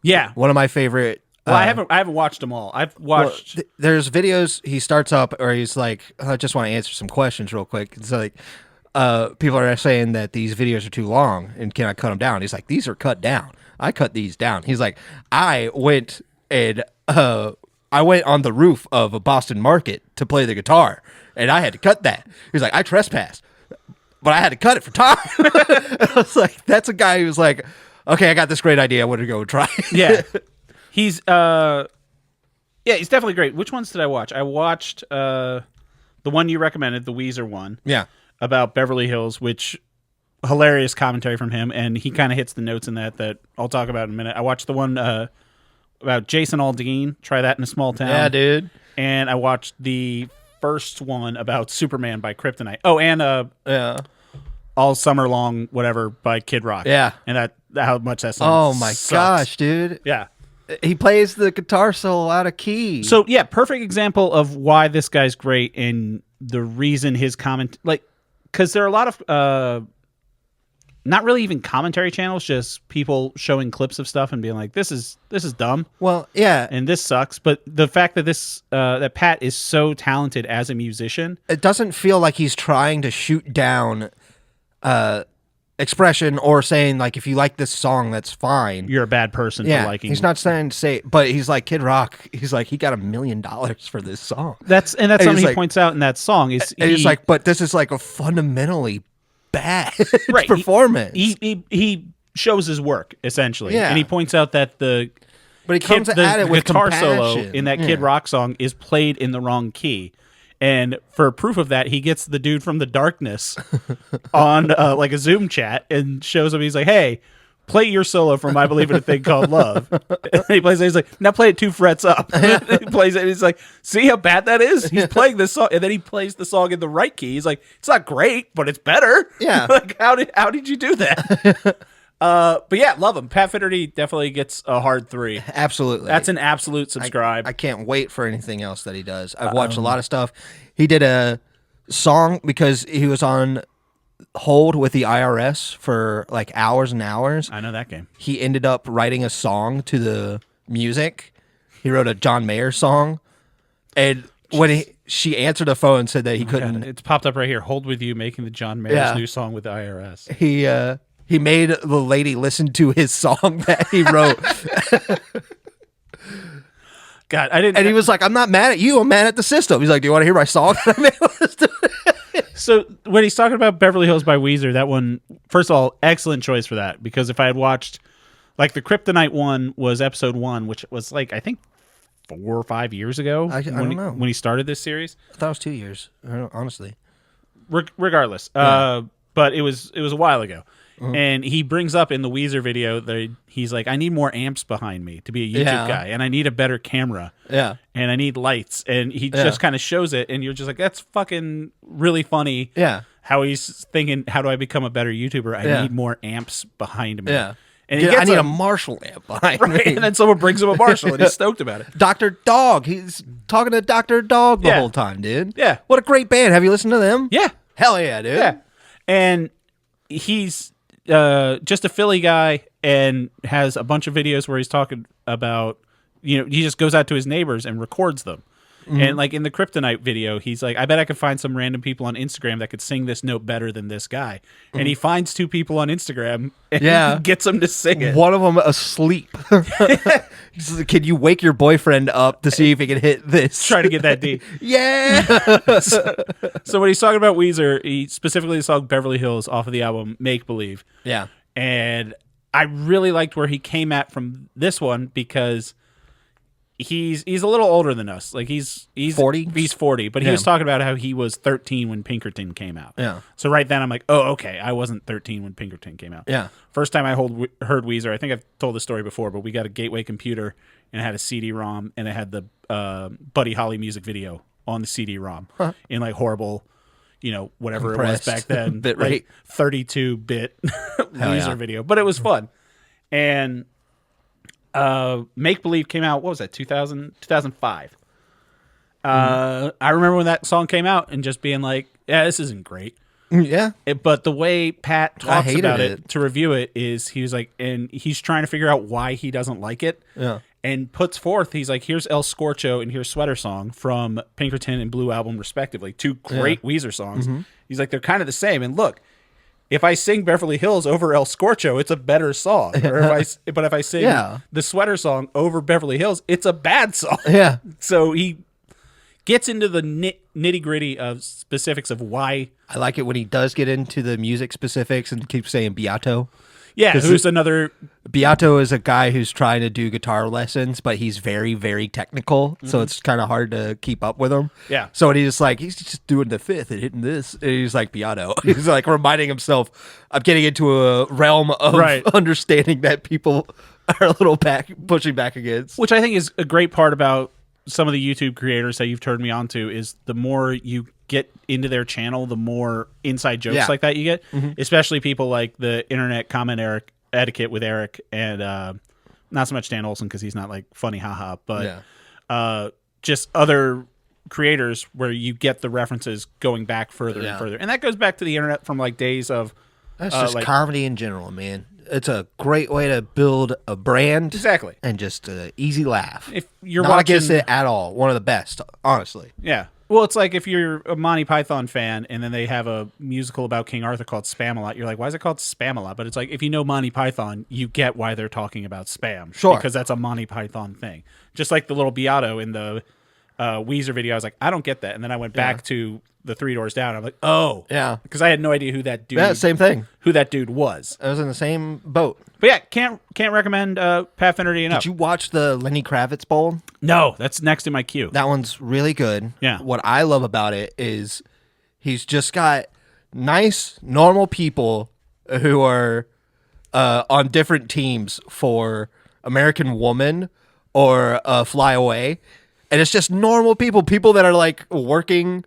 Yeah. One of my favorite. Well, I haven't watched them all. I've watched. There's videos he starts up, or he's like, I just want to answer some questions real quick. It's like, people are saying that these videos are too long, and can I cut them down? He's like, these are cut down. I cut these down. He's like, I went on the roof of a Boston market to play the guitar, and I had to cut that. He's like, I trespassed, but I had to cut it for time. I was like, that's a guy who's like, okay, I got this great idea. I want to go try it. Yeah. He's he's definitely great. Which ones did I watch? I watched the one you recommended, the Weezer one. Yeah. About Beverly Hills, which hilarious commentary from him, and he kind of hits the notes in that I'll talk about in a minute. I watched the one about Jason Aldean, Try That in a Small Town. Yeah, dude. And I watched the first one about Superman by Kryptonite. Oh, and All Summer Long, whatever, by Kid Rock. Yeah. And how much that song Oh my sucks. gosh, dude. Yeah. He plays the guitar solo out of key. So, yeah, perfect example of why this guy's great and the reason his comment... Because there are a lot of... not really even commentary channels, just people showing clips of stuff and being like, this is dumb. Well, yeah. And this sucks. But the fact that that Pat is so talented as a musician... It doesn't feel like he's trying to shoot down expression or saying, like, if you like this song, that's fine. You're a bad person for liking... He's not saying to say... But he's like, Kid Rock, he's like, he got $1 million for this song. That's something he like, points out in that song. He's like, but this is like a fundamentally bad right. performance. He shows his work, essentially. Yeah. And he points out that but he comes at it with guitar compassion. solo in that Kid Rock song is played in the wrong key. And for proof of that, he gets the dude from The Darkness on like a Zoom chat and shows him. He's like, hey, play your solo from I Believe in a Thing Called Love. And he plays it. He's like, now play it 2 frets up. He plays it. And he's like, see how bad that is? He's playing this song. And then he plays the song in the right key. He's like, it's not great, but it's better. Yeah. Like, how did you do that? But yeah, love him. Pat Finnerty definitely gets a hard 3. Absolutely. That's an absolute subscribe. I can't wait for anything else that he does. I've watched a lot of stuff. He did a song because he was on hold with the IRS for like hours and hours. I know that game. He ended up writing a song to the music. He wrote a John Mayer song. And when she answered the phone and said that he couldn't... It's popped up right here. Hold With You, making the John Mayer's new song with the IRS. He made the lady listen to his song that he wrote. God, I didn't... And he was like, I'm not mad at you. I'm mad at the system. He's like, do you want to hear my song? So when he's talking about Beverly Hills by Weezer, that one, first of all, excellent choice for that. Because if I had watched... Like the Kryptonite one was episode 1, which was like, I think 4 or 5 years ago. I don't know. When he started this series. I thought it was 2 years, honestly. Regardless. But it was a while ago. Mm-hmm. And he brings up in the Weezer video that he's like, I need more amps behind me to be a YouTube guy, and I need a better camera. Yeah. And I need lights. And he just kind of shows it, and you're just like, that's fucking really funny. Yeah. How he's thinking, how do I become a better YouTuber? I need more amps behind me. Yeah. And I need a Marshall amp behind me. And then someone brings him a Marshall, and he's stoked about it. Dr. Dog. He's talking to Dr. Dog the whole time, dude. Yeah. What a great band. Have you listened to them? Yeah. Hell yeah, dude. Yeah. And he's just a Philly guy and has a bunch of videos where he's talking about, he just goes out to his neighbors and records them. Mm-hmm. And like in the Kryptonite video, he's like, I bet I could find some random people on Instagram that could sing this note better than this guy. Mm-hmm. And he finds 2 people on Instagram and gets them to sing it. One of them asleep. He's like, can you wake your boyfriend up to see if he can hit this? Try to get that D. Yeah. So when he's talking about Weezer, he specifically the song Beverly Hills off of the album Make Believe. Yeah. And I really liked where he came at from this one because he's a little older than us. Like he's 40? He's 40, but he was talking about how he was 13 when Pinkerton came out. Yeah. So right then I'm like, oh, okay, I wasn't 13 when Pinkerton came out. Yeah. First time I heard Weezer, I think I've told this story before, but we got a Gateway computer and it had a CD-ROM and it had the Buddy Holly music video on the CD-ROM in like horrible, whatever compressed it was back then, bit like rate, 32-bit Weezer video, but it was fun. And Make Believe came out, what was that, 2005? I remember when that song came out and just being like, yeah, this isn't great. Yeah. But the way Pat talks hated about it. it to review it is he was like, and he's trying to figure out why he doesn't like it. Yeah. And puts forth, he's like, here's El Scorcho and here's Sweater Song from Pinkerton and Blue Album, respectively. 2 great Weezer songs. He's like, they're kind of the same. And look, if I sing Beverly Hills over El Scorcho, it's a better song. But if I sing the Sweater Song over Beverly Hills, it's a bad song. Yeah. So he gets into the nitty gritty of specifics of why. I like it when he does get into the music specifics and keeps saying Beato. Yeah, who's another... Beato is a guy who's trying to do guitar lessons, but he's very, very technical, so it's kind of hard to keep up with him. Yeah. So when he's just doing the fifth and hitting this, and he's like, Beato. He's like reminding himself, I'm getting into a realm of understanding that people are a little pushing back against. Which I think is a great part about some of the YouTube creators that you've turned me on to, is the more you get into their channel, the more inside jokes like that you get, especially people like the internet comment etiquette with Eric and not so much Dan Olson because he's not like funny haha, but just other creators where you get the references going back further and further. And that goes back to the internet from like days of... That's just like, comedy in general, man. It's a great way to build a brand. Exactly. And just an easy laugh. If you're not watching, against it at all. One of the best, honestly. Yeah. Well, it's like if you're a Monty Python fan and then they have a musical about King Arthur called Spam-A-Lot, you're like, why is it called Spam-A-Lot? But it's like, if you know Monty Python, you get why they're talking about spam. Sure. Because that's a Monty Python thing. Just like the little Beato in the Weezer video, I was like, I don't get that. And then I went back to the Three Doors Down. I'm like, oh. Yeah. Because I had no idea who that dude... Yeah, same thing. Who that dude was. I was in the same boat. But yeah, can't recommend Pat Finnerty enough. Did you watch the Lenny Kravitz Bowl? No, that's next in my queue. That one's really good. Yeah. What I love about it is he's just got nice, normal people who are on different teams for American Woman or Fly Away. And it's just normal people that are like working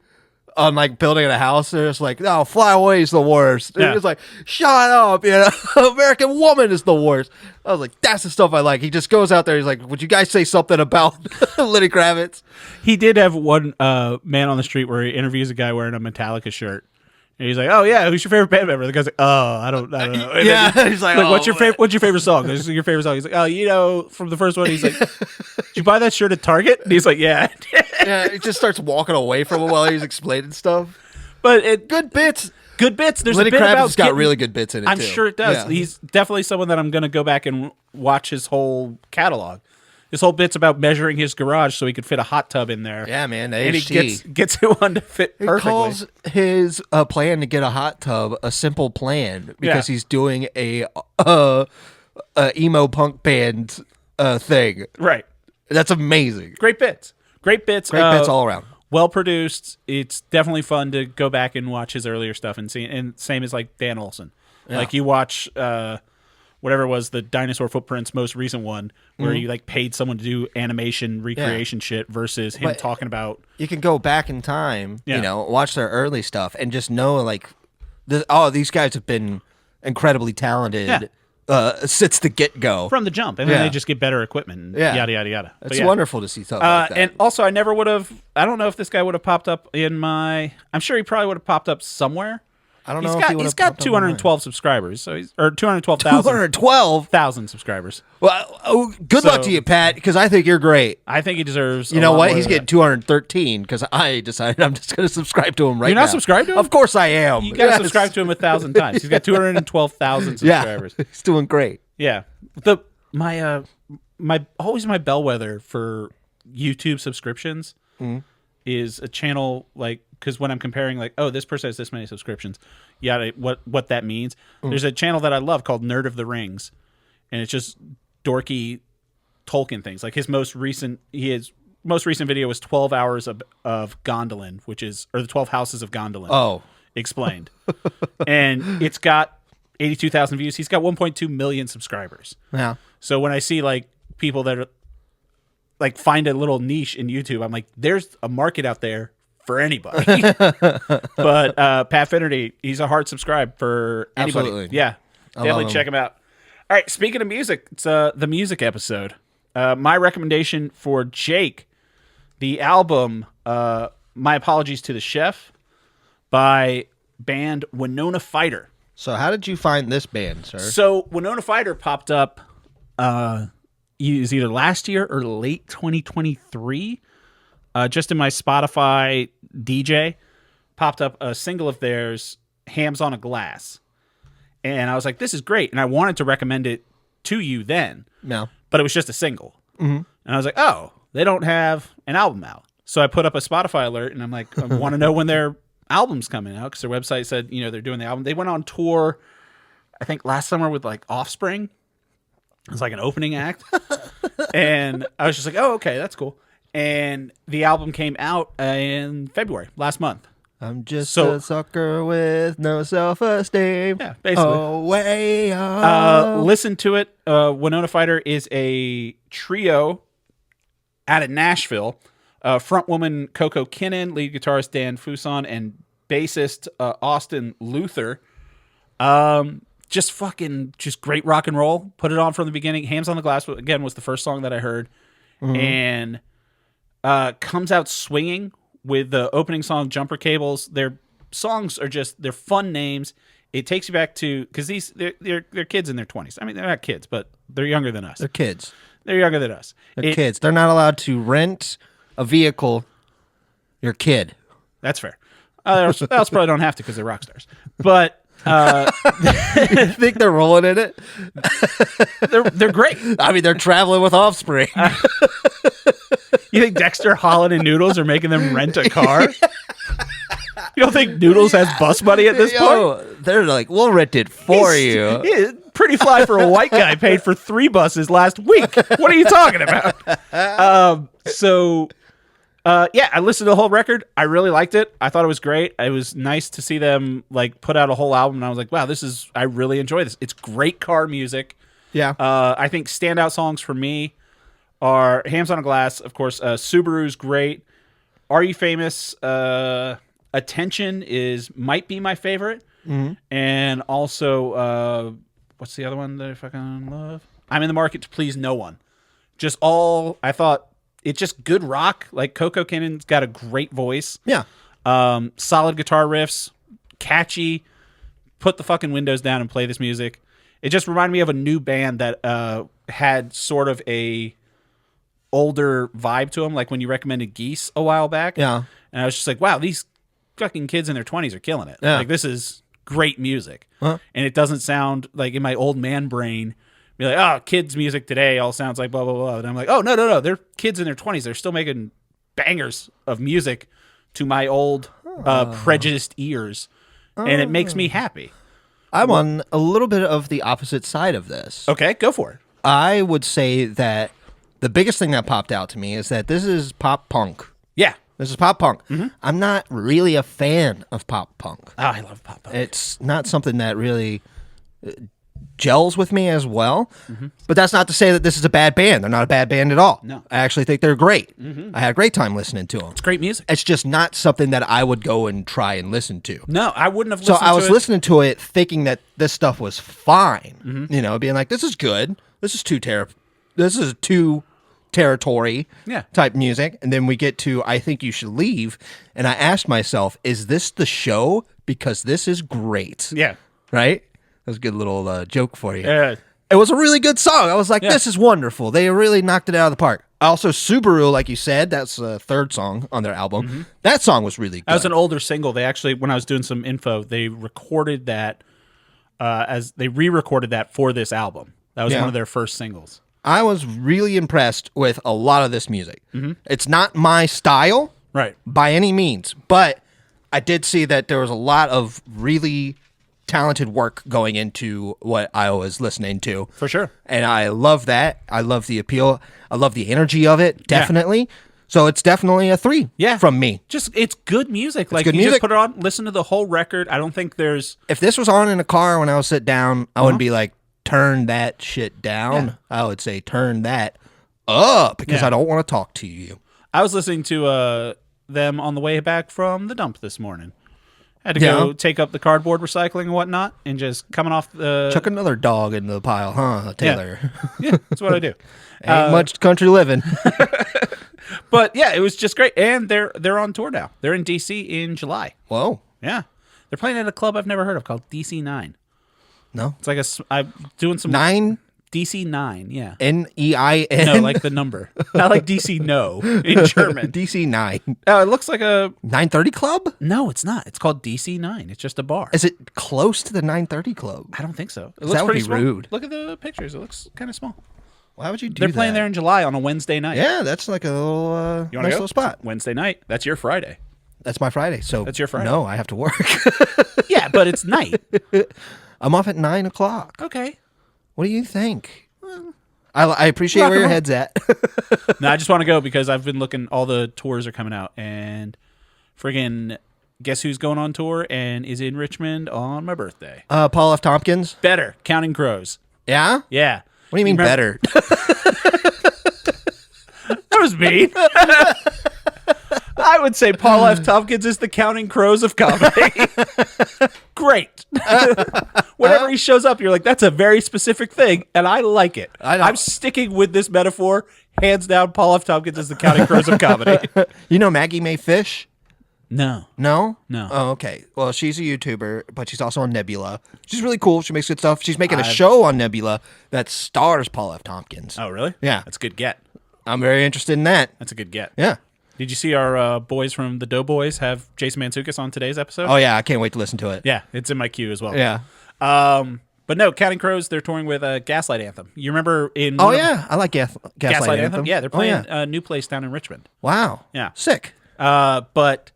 on like building a house. They're just like, no, Fly Away is the worst. And he's like, shut up, you know, American Woman is the worst. I was like, that's the stuff I like. He just goes out there. He's like, would you guys say something about Lenny Kravitz? He did have one man on the street where he interviews a guy wearing a Metallica shirt. And he's like, oh yeah, who's your favorite band member? The guy's like, oh, I don't know. And he's like, what's your favorite song? This is your favorite song. He's like, oh, you know, from the first one. He's like, did you buy that shirt at Target? And he's like, yeah. Yeah, he just starts walking away from him while he's explaining stuff. But good bits. Good bits. There's Lenny a bit Kravitz about has got really good bits in it. I'm too. sure it does. Yeah. He's definitely someone that I'm going to go back and watch his whole catalog. His whole bit's about measuring his garage so he could fit a hot tub in there. Yeah, man. And he gets it one to fit perfectly. He calls his plan to get a hot tub a simple plan because he's doing a emo punk band thing. Right. That's amazing. Great bits. Great bits all around. Well produced. It's definitely fun to go back and watch his earlier stuff and see. And same as like Dan Olson. Yeah. Like you watch whatever it was, the Dinosaur Footprints most recent one, where he like paid someone to do animation recreation shit versus him talking about. You can go back in time, you know, watch their early stuff and just know like, these guys have been incredibly talented since the get-go. From the jump. And then they just get better equipment. Yada, yada, yada. It's wonderful to see stuff like that. And also, I never would have, I don't know if this guy would have popped up in my, I'm sure he probably would have popped up somewhere. I don't know if he's got 212 subscribers, so or 212,000. 212,000 subscribers. Well, good luck to you, Pat, because I think you're great. I think he deserves. You know what? He's getting 213 because I decided I'm just going to subscribe to him right now. You're not subscribed to him? Of course I am. You got to subscribe to him 1,000 times. He's got 212,000 subscribers. Yeah, he's doing great. Yeah. My always my bellwether for YouTube subscriptions is a channel like. Because when I'm comparing, like, oh, this person has this many subscriptions, what that means. There's a channel that I love called Nerd of the Rings, and it's just dorky Tolkien things. Like his most recent video was 12 hours of Gondolin, or the 12 Houses of Gondolin. Explained, and it's got 82,000 views. He's got 1.2 million subscribers. Yeah. So when I see like people that are like find a little niche in YouTube, I'm like, there's a market out there for anybody. But Pat Finnerty, he's a hard subscribe for anybody. Absolutely. Yeah, definitely check him out. All right, speaking of music, it's the music episode. My recommendation for Jake, the album My Apologies to the Chef by band Winona Fighter. So how did you find this band, sir? So Winona Fighter popped up it was either last year or late 2023. Just in my Spotify DJ, popped up a single of theirs, Hams on a Glass. And I was like, this is great. And I wanted to recommend it to you then. No. But it was just a single. And I was like, oh, they don't have an album out. So I put up a Spotify alert, and I'm like, I want to know when their album's coming out, because their website said, they're doing the album. They went on tour, I think, last summer with, like, Offspring. It was like an opening act. And I was just like, oh, okay, that's cool. And the album came out in February, last month. I'm just a sucker with no self-esteem. Yeah, basically. Oh, way up. Listen to it. Winona Fighter is a trio out of Nashville. Frontwoman Coco Kinnan, lead guitarist Dan Fuson, and bassist Austin Luther. Just great rock and roll. Put it on from the beginning. Hams on the Glass, again, was the first song that I heard. And comes out swinging with the opening song, Jumper Cables. Their songs are they're fun names. It takes you back to, because they're kids in their 20s. I mean, they're not kids, but they're younger than us. They're kids. They're younger than us. They're kids. They're not allowed to rent a vehicle. You're a kid. That's fair. They also probably don't have to because they're rock stars. But you think they're rolling in it? They're great. I mean, they're traveling with Offspring. You think Dexter, Holland, and Noodles are making them rent a car? You don't think Noodles has bus money at this point? They're like, we'll rent it for you. Yeah, pretty fly for a white guy paid for 3 buses last week. What are you talking about? I listened to the whole record. I really liked it. I thought it was great. It was nice to see them like put out a whole album, and I was like, wow, I really enjoy this. It's great car music. Yeah. I think standout songs for me are Hams on a Glass, of course. Subaru's great. Are You Famous? Attention might be my favorite. And also, what's the other one that I fucking love? I'm in the Market to Please No One. I thought it's just good rock. Like Coco Kinnan's got a great voice. Yeah. Solid guitar riffs, catchy. Put the fucking windows down and play this music. It just reminded me of a new band that had sort of a older vibe to them, like when you recommended Geese a while back. Yeah. And I was just like, wow, these fucking kids in their 20s are killing it. Yeah. Like, this is great music. Huh? And it doesn't sound like, in my old man brain, be like, oh, kids' music today all sounds like blah, blah, blah. And I'm like, oh, no. They're kids in their 20s. They're still making bangers of music to my old prejudiced ears. And it makes me happy. I'm on a little bit of the opposite side of this. Okay, go for it. I would say that the biggest thing that popped out to me is that this is pop punk. Yeah. This is pop punk. I'm not really a fan of pop punk. Oh, I love pop punk. It's not something that really gels with me as well. But that's not to say that this is a bad band. They're not a bad band at all. No. I actually think they're great. I had a great time listening to them. It's great music. It's just not something that I would go and try and listen to. No, I wouldn't have listened to it. So I was listening to it thinking that this stuff was fine. Being like, this is good. This is too territory type music. And then we get to I Think You Should Leave. And I asked myself, is this the show? Because this is great. Yeah. Right? That was a good little joke for you. Yeah. It was a really good song. I was like, this is wonderful. They really knocked it out of the park. Also, Subaru, like you said, that's the third song on their album. That song was really good. That was an older single. They actually, when I was doing some info, they recorded that they re-recorded that for this album. That was one of their first singles. I was really impressed with a lot of this music. It's not my style, right, by any means, but I did see that there was a lot of really talented work going into what I was listening to. For sure. And I love that. I love the appeal. I love the energy of it, definitely. Yeah. So it's definitely a 3 from me. It's good music. It's good music. Just put it on, listen to the whole record. I don't think there's... If this was on in a car when I was sit down, I wouldn't be like, turn that shit down. Yeah. I would say turn that up because I don't want to talk to you. I was listening to them on the way back from the dump this morning. I had to go take up the cardboard recycling and whatnot, and just coming off the... Chuck another dog into the pile, huh, Taylor? Yeah, that's what I do. Ain't much country living. But yeah, it was just great. And they're on tour now. They're in D.C. in July. Whoa. Yeah. They're playing at a club I've never heard of called DC9. No. It's like I'm doing some 9 DC9. Yeah. Nein. No, like the number, not like DC. No, in German. DC 9. Oh, it looks like a 930 Club? No, it's not. It's called DC9. It's just a bar. Is it close to the 930 Club? I don't think so. It That would pretty be small. rude. Look at the pictures. It looks kind of small. Why would you do They're that? playing there in July on a Wednesday night. Yeah, that's like a little, You want nice to go? little spot. Wednesday night. That's your Friday. That's my Friday. So That's your Friday. No, I have to work. Yeah, but it's night. I'm off at 9 o'clock. Okay. What do you think? I appreciate where your head's at. No, I just want to go because I've been looking. All the tours are coming out, and friggin' guess who's going on tour and is in Richmond on my birthday? Paul F. Tompkins. Better. Counting Crows. Yeah? Yeah. What do you mean better? That was mean. I would say Paul F. Tompkins is the Counting Crows of comedy. Great. Whenever he shows up, you're like, that's a very specific thing, and I like it. I'm sticking with this metaphor. Hands down, Paul F. Tompkins is the Counting Crows of comedy. You know Maggie Mae Fish? No. No? No. Oh, okay. Well, she's a YouTuber, but she's also on Nebula. She's really cool. She makes good stuff. She's making a show on Nebula that stars Paul F. Tompkins. Oh, really? Yeah. That's a good get. I'm very interested in that. That's a good get. Yeah. Did you see our boys from the Doughboys have Jason Mantzoukas on today's episode? Oh, yeah. I can't wait to listen to it. Yeah, it's in my queue as well. Yeah. But no, Counting Crows, they're touring with Gaslight Anthem. You remember in... Oh, yeah. I like Gaslight Anthem. Yeah, they're playing a new place down in Richmond. Wow. Yeah. Sick. But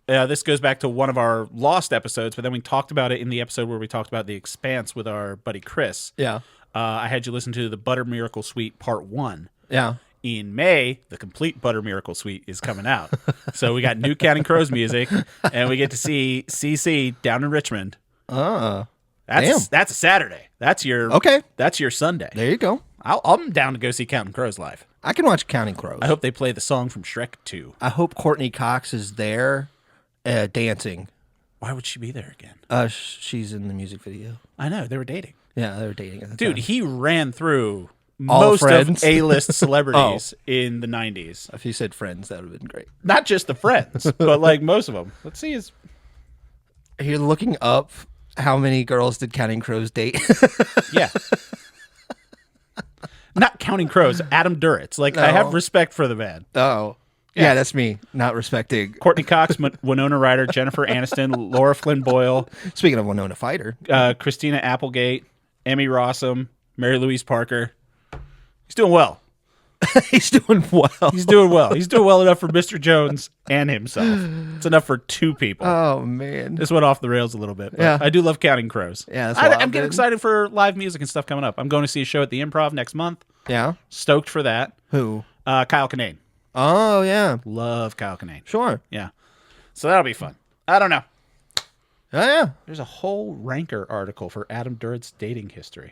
this goes back to one of our Lost episodes, but then we talked about it in the episode where we talked about The Expanse with our buddy Chris. Yeah. I had you listen to the Butter Miracle Suite Part 1. Yeah. In May, the complete Butter Miracle Suite is coming out. So we got new Counting Crows music, and we get to see CC down in Richmond. Damn. That's a Saturday. That's your Sunday. There you go. I'm down to go see Counting Crows live. I can watch Counting Crows. I hope they play the song from Shrek 2. I hope Courtney Cox is there dancing. Why would she be there again? She's in the music video. I know. They were dating. Yeah, they were dating at the Dude, time. he ran through All most Friends? of A-list celebrities in the 90s. If you said Friends, that would have been great. Not just the Friends, but like most of them. Let's see his... You're looking up how many girls did Counting Crows date? Yeah. Not Counting Crows, Adam Duritz. Like, I have respect for the man. Oh. Yeah, that's me, not respecting. Courtney Cox, Winona Ryder, Jennifer Aniston, Laura Flynn Boyle, Speaking of Winona Fighter. Christina Applegate, Emmy Rossum, Mary Louise Parker. He's doing well. He's doing well. He's doing well. He's doing well enough for Mr. Jones and himself. It's enough for two people. Oh, man. This went off the rails a little bit. But Yeah. I do love Counting Crows. Yeah, that's I'm getting excited for live music and stuff coming up. I'm going to see a show at the Improv next month. Yeah? Stoked for that. Who? Kyle Kinane. Oh, yeah. Love Kyle Kinane. Sure. Yeah. So that'll be fun. I don't know. Oh, yeah. There's a whole Ranker article for Adam Duritz's dating history.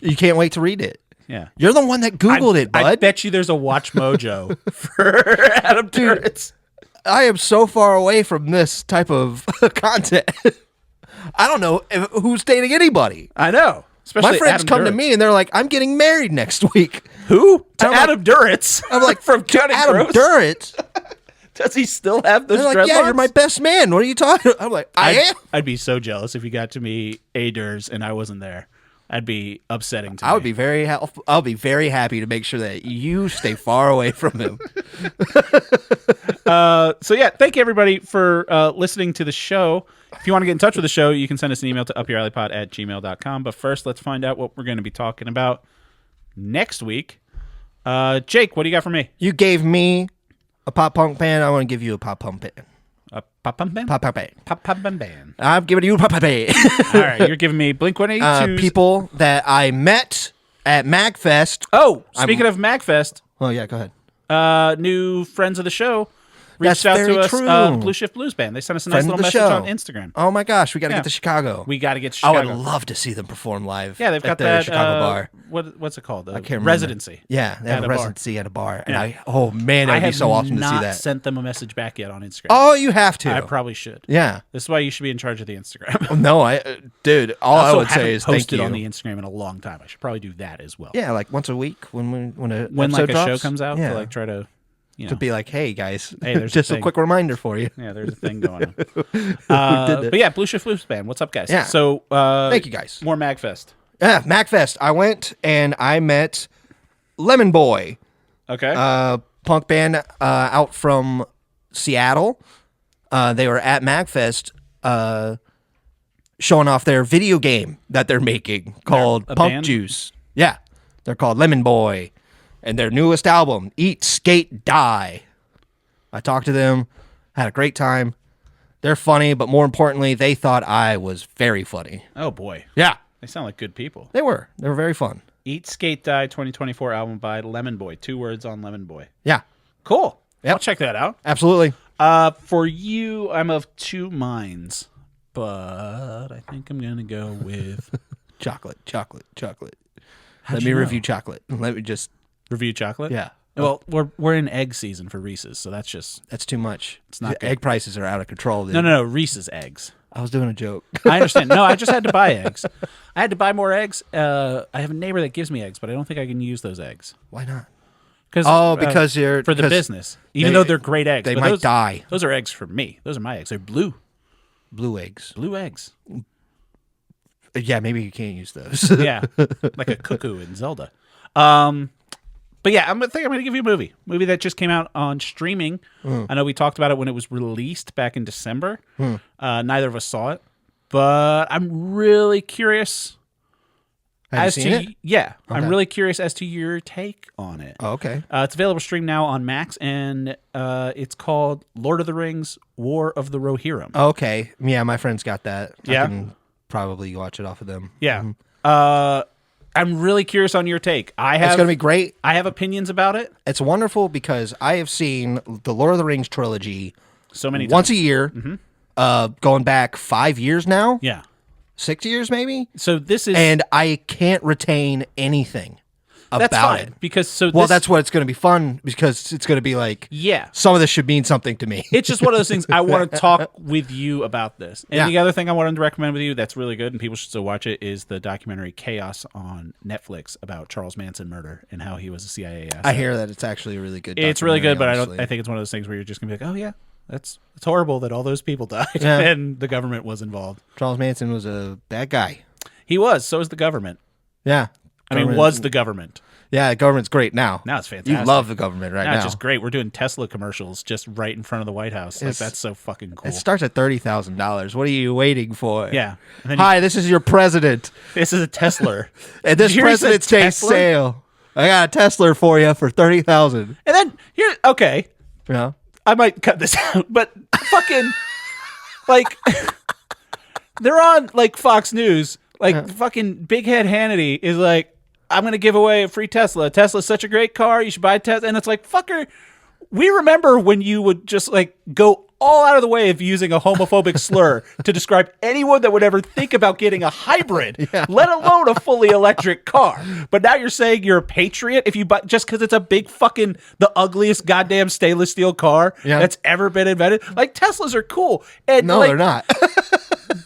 You can't wait to read it. Yeah. You're the one that Googled it, bud. I bet you there's a Watch Mojo for Adam Duritz. I am so far away from this type of content. I don't know who's dating anybody. I know. Especially My friends Adam come to Duritz. me and they're like, I'm getting married next week. Who? To I'm like- Adam Duritz. I'm like, from Counting Adam Crows? Duritz? Does he still have those They're dreadlocks? like, yeah, you're my best man. What are you talking about? I'm like, I am? I'd be so jealous if you got to meet A. Durs and I wasn't there. I'd be upsetting to me. I would be very I'll be very happy to make sure that you stay far away from him. So yeah, thank you everybody for listening to the show. If you want to get in touch with the show, you can send us an email to upyouralleypod@gmail.com. But first, let's find out what we're going to be talking about next week. Jake, what do you got for me? You gave me a pop punk band. I want to give you a pop punk band. A pop punk band? Pop punk band. Pop punk band. I'm giving you a pop punk band. All right, you're giving me Blink-182. People that I met at MagFest. Oh, speaking of MagFest, Oh, yeah, go ahead. new friends of the show reached That's out very to us. true. Blue Shift Blues Band. They sent us a nice Friend of little the message show. on Instagram. Oh, my gosh. We got to Yeah. get to Chicago. We got to get to I Chicago. would love to see them perform live. Yeah, they've got at the that Chicago bar. What's it called? I can't remember. Residency. Yeah, they have at a bar. residency at a bar. And Yeah. oh, man, it I would be have so awesome to see not that. sent them a message back yet on Instagram. Oh, you have to. I probably should. Yeah. This is why you should be in charge of the Instagram. No, dude, all I also would say haven't is thank posted you. on the Instagram in a long time. I should probably do that as well. Yeah, like once a week when When episode like a show drops. comes out Yeah. to like try to, To be like, hey guys, Hey, there's just a a thing. quick reminder for you. Yeah, there's a thing going on. But yeah, Blue Shift Blues Band. What's up, guys? Yeah. So Thank you guys. More MagFest. Yeah, MacFest. I went and I met Lemon Boy, Okay. punk band out from Seattle. They were at MacFest showing off their video game that they're making called a Punk band? Juice. Yeah, they're called Lemon Boy. And their newest album, Eat, Skate, Die. I talked to them, had a great time. They're funny, but more importantly, they thought I was very funny. Oh boy, Yeah, they sound like good people. they were. They were very fun. Eat, Skate, Die 2024 album by Lemon Boy. 2 words on Lemon Boy. Yeah, Cool. Yep. I'll check that out. absolutely. For you, I'm of two minds, but I think I'm gonna go with Chocolate. How'd Let you me know? review chocolate. Let me just, Review chocolate. yeah. Well, we're in egg season for Reese's, so that's just That's too much. It's not The egg prices are out of control. Dude. no. Reese's eggs. I was doing a joke. I understand. No, I just had to buy eggs. I had to buy more eggs. I have a neighbor that gives me eggs, but I don't think I can use those eggs. Why not? Because you're for the because business. Even though they're great eggs, they but might those, die. Those are eggs for me. Those are my eggs. They're blue eggs. blue eggs. Yeah, maybe you can't use those. Yeah, like a cuckoo in Zelda. But yeah, I'm going to give you a movie that just came out on streaming. I know we talked about it when it was released back in December. Neither of us saw it, but I'm really curious. Have you seen it? Yeah, Okay. I'm really curious as to your take on it. Oh, okay. It's available to stream now on Max, and it's called Lord of the Rings: War of the Rohirrim. Okay. Yeah, my friends got that. Yeah? I can probably watch it off of them. Yeah. I'm really curious on your take. It's going to be great. I have opinions about it. It's wonderful because I have seen the Lord of the Rings trilogy So many times. once a year, going back 5 years now, Yeah. 6 years maybe, So this is and I can't retain anything that's about fine it. because Well, that's what it's going to be fun because it's going to be like, yeah. some of this should mean something to me. It's just one of those things. I want to talk with you about this. And Yeah. the other thing I wanted to recommend with you that's really good and people should still watch it is the documentary Chaos on Netflix about Charles Manson murder and how he was a CIA asset. I hear that it's actually a really good. It's really good, but honestly. I think it's one of those things where you're just gonna be like, oh yeah, it's horrible that all those people died Yeah. and the government was involved. Charles Manson was a bad guy. He was. So is the government. Yeah, I mean, was the government. Yeah, the government's great now. Now it's fantastic. You love the government right Now now. it's just great. We're doing Tesla commercials just right in front of the White House. Like, that's so fucking cool. It starts at $30,000. What are you waiting for? Yeah. And then Hi, this is your president, this is a Tesla. and this Did you hear he said President's Day Tesla? sale. I got a Tesla for you for $30,000. And then here, okay, Yeah. I might cut this out, but fucking like they're on like Fox News, like fucking Big Head Hannity is like, I'm gonna give away a free Tesla. Tesla's such a great car, you should buy a Tesla. And it's like, fucker, we remember when you would just like go all out of the way of using a homophobic slur to describe anyone that would ever think about getting a hybrid, let alone a fully electric car. But now you're saying you're a patriot if you buy just because it's a big fucking the ugliest goddamn stainless steel car that's ever been invented. Like Teslas are cool, and No, like, they're not.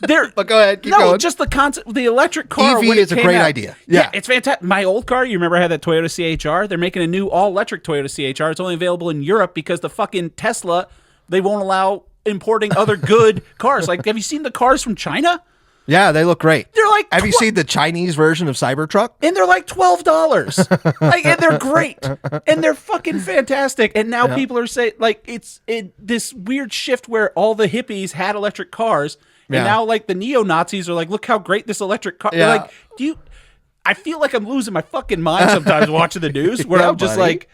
they're But go ahead, keep no, going. just the concept. The electric car EV when it is a came great out- idea. Yeah. Yeah. It's fantastic. My old car, you remember I had that Toyota CHR? They're making a new all electric Toyota CHR. It's only available in Europe because the fucking Tesla, they won't allow importing other good cars. Like, have you seen the cars from China? Yeah, they look great. They're like Have you seen the Chinese version of Cybertruck? and they're like $12. Like, and they're great, and they're fucking fantastic. And now people are saying like it's this weird shift where all the hippies had electric cars, and Yeah. now like the neo Nazis are like, look how great this electric car. Yeah. Like, do you? I feel like I'm losing my fucking mind sometimes watching the news, where Yeah, I'm just buddy. like,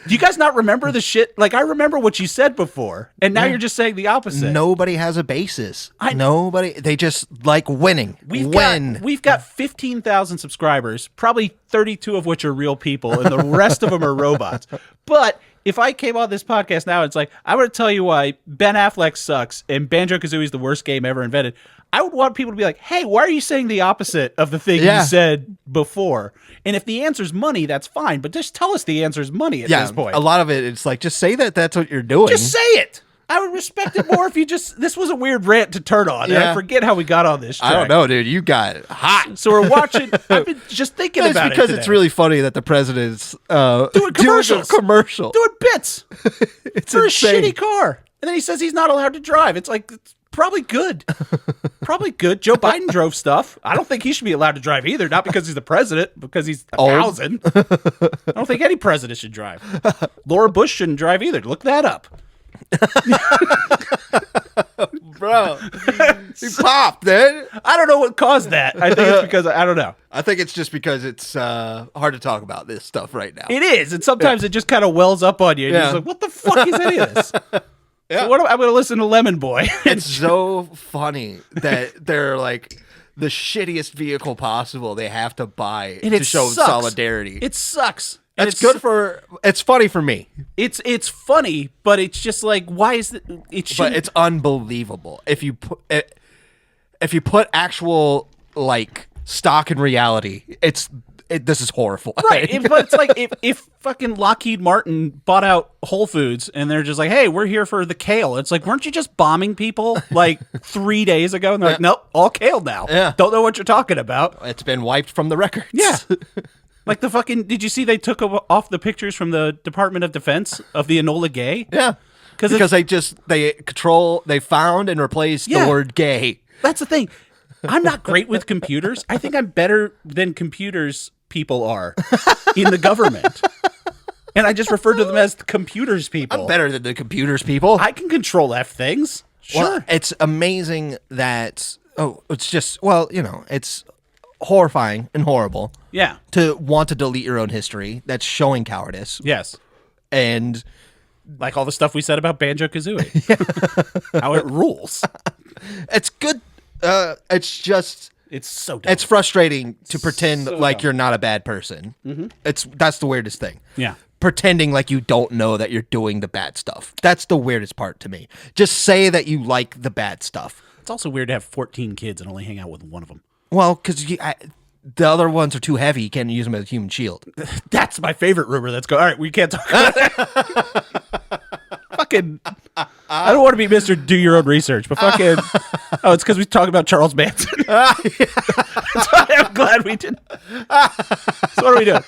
do you guys not remember the shit? Like, I remember what you said before, and now you're just saying the opposite. Nobody has a basis. Nobody. They just like winning. We've Win. got 15,000 subscribers, probably 32 of which are real people, and the rest of them are robots. But if I came on this podcast now, it's like, I'm going to tell you why Ben Affleck sucks and Banjo-Kazooie is the worst game ever invented. I would want people to be like, hey, why are you saying the opposite of the thing you said before? And if the answer's money, that's fine. But just tell us the answer's money at this point. A lot of it, it's like, just say that that's what you're doing. Just say it. I would respect it more if you just. This was a weird rant to turn on. And I forget how we got on this track. I don't know, dude. You got hot. So we're watching. I've been just thinking about it. It's because today. it's really funny that the president's doing commercials, doing bits it's for insane. a shitty car, and then he says he's not allowed to drive. It's like it's probably good, probably good. Joe Biden drove stuff. I don't think he should be allowed to drive either. Not because he's the president, because he's 1,000. I don't think any president should drive. Laura Bush shouldn't drive either. Look that up. Bro, he popped, dude. I don't know what caused that. I think it's because I don't know. I think it's just because it's hard to talk about this stuff right now. It is, and sometimes it just kind of wells up on you. And you're just like, what the fuck is any of this? Yeah. So I'm going to listen to Lemon Boy. It's so funny that they're like the shittiest vehicle possible they have to buy And to it show sucks. solidarity. It sucks. And It's good for. It's funny for me, It's funny, but it's just like, why is it? but it's unbelievable if you put actual like stock in reality. This is horrible. right. But it's like if fucking Lockheed Martin bought out Whole Foods and they're just like, hey, we're here for the kale. It's like, weren't you just bombing people like 3 days ago? And they're like, nope, all kale now. Yeah. Don't know what you're talking about. It's been wiped from the records. Yeah. Like the fucking, did you see they took off the pictures from the Department of Defense of the Enola Gay? Yeah. Because they found and replaced the word gay. That's the thing. I'm not great with computers. I think I'm better than computers people are in the government. And I just refer to them as the computers people. I'm better than the computers people. I can control F things. Sure. Well, it's amazing that, it's just, it's horrifying and horrible. Yeah. To want to delete your own history. That's showing cowardice. Yes. And like all the stuff we said about Banjo-Kazooie. How it rules. it's good. It's just... It's so dumb. It's frustrating to pretend So like dumb. you're not a bad person. Mm-hmm. That's the weirdest thing. Yeah. Pretending like you don't know that you're doing the bad stuff. That's the weirdest part to me. Just say that you like the bad stuff. It's also weird to have 14 kids and only hang out with one of them. Well, because the other ones are too heavy. You can't use them as a human shield. That's my favorite rumor. All right, we can't talk about that. Fucking, I don't want to be Mr. Do Your Own Research, but fucking, it's because we talk about Charles Manson. That's why I'm glad we did. So what are we doing?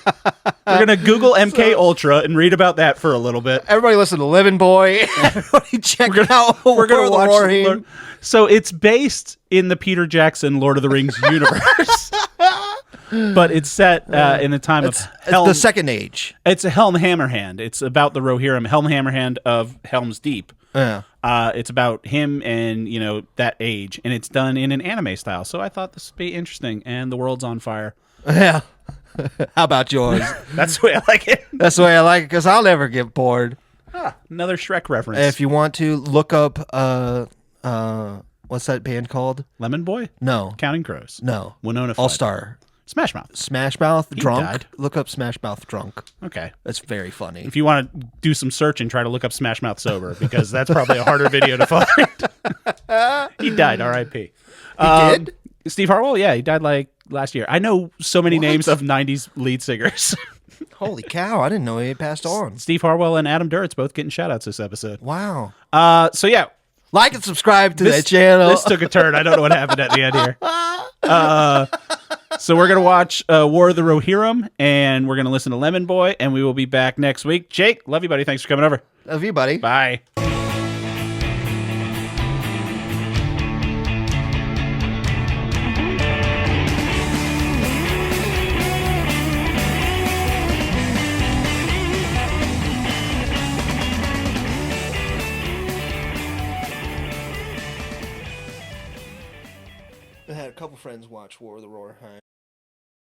We're going to Google MK Ultra and read about that for a little bit. Everybody listen to Lemon Boy. Everybody check out We're going to watch. Warring. So it's based in the Peter Jackson Lord of the Rings universe. But it's set in a time of Helm. The Second Age. It's a Helm Hammerhand. It's about the Rohirrim, Helm Hammerhand of Helm's Deep. Yeah. It's about him and, that age. And it's done in an anime style. So I thought this would be interesting. And the world's on fire. Yeah. How about yours? That's the way I like it. That's the way I like it because I'll never get bored. Another Shrek reference. If you want to look up, what's that band called? Lemon Boy? No. Counting Crows? No. Winona Fighter? All-Star. Smash Mouth. Smash Mouth Drunk. died. Look up Smash Mouth Drunk. Okay. That's very funny. If you want to do some searching, try to look up Smash Mouth Sober because that's probably a harder video to find. He died, R.I.P. He did? Steve Harwell? Yeah, he died like last year. I know so many names of 90s lead singers. Holy cow, I didn't know he had passed on. Steve Harwell and Adam Duritz both getting shout-outs this episode. Wow. So yeah. Like and subscribe to that channel. This took a turn. I don't know what happened at the end here. So we're going to watch War of the Rohirrim, and we're going to listen to Lemon Boy, and we will be back next week. Jake, love you, buddy. Thanks for coming over. Love you, buddy. Bye. I had a couple friends watch War of the Rohirrim.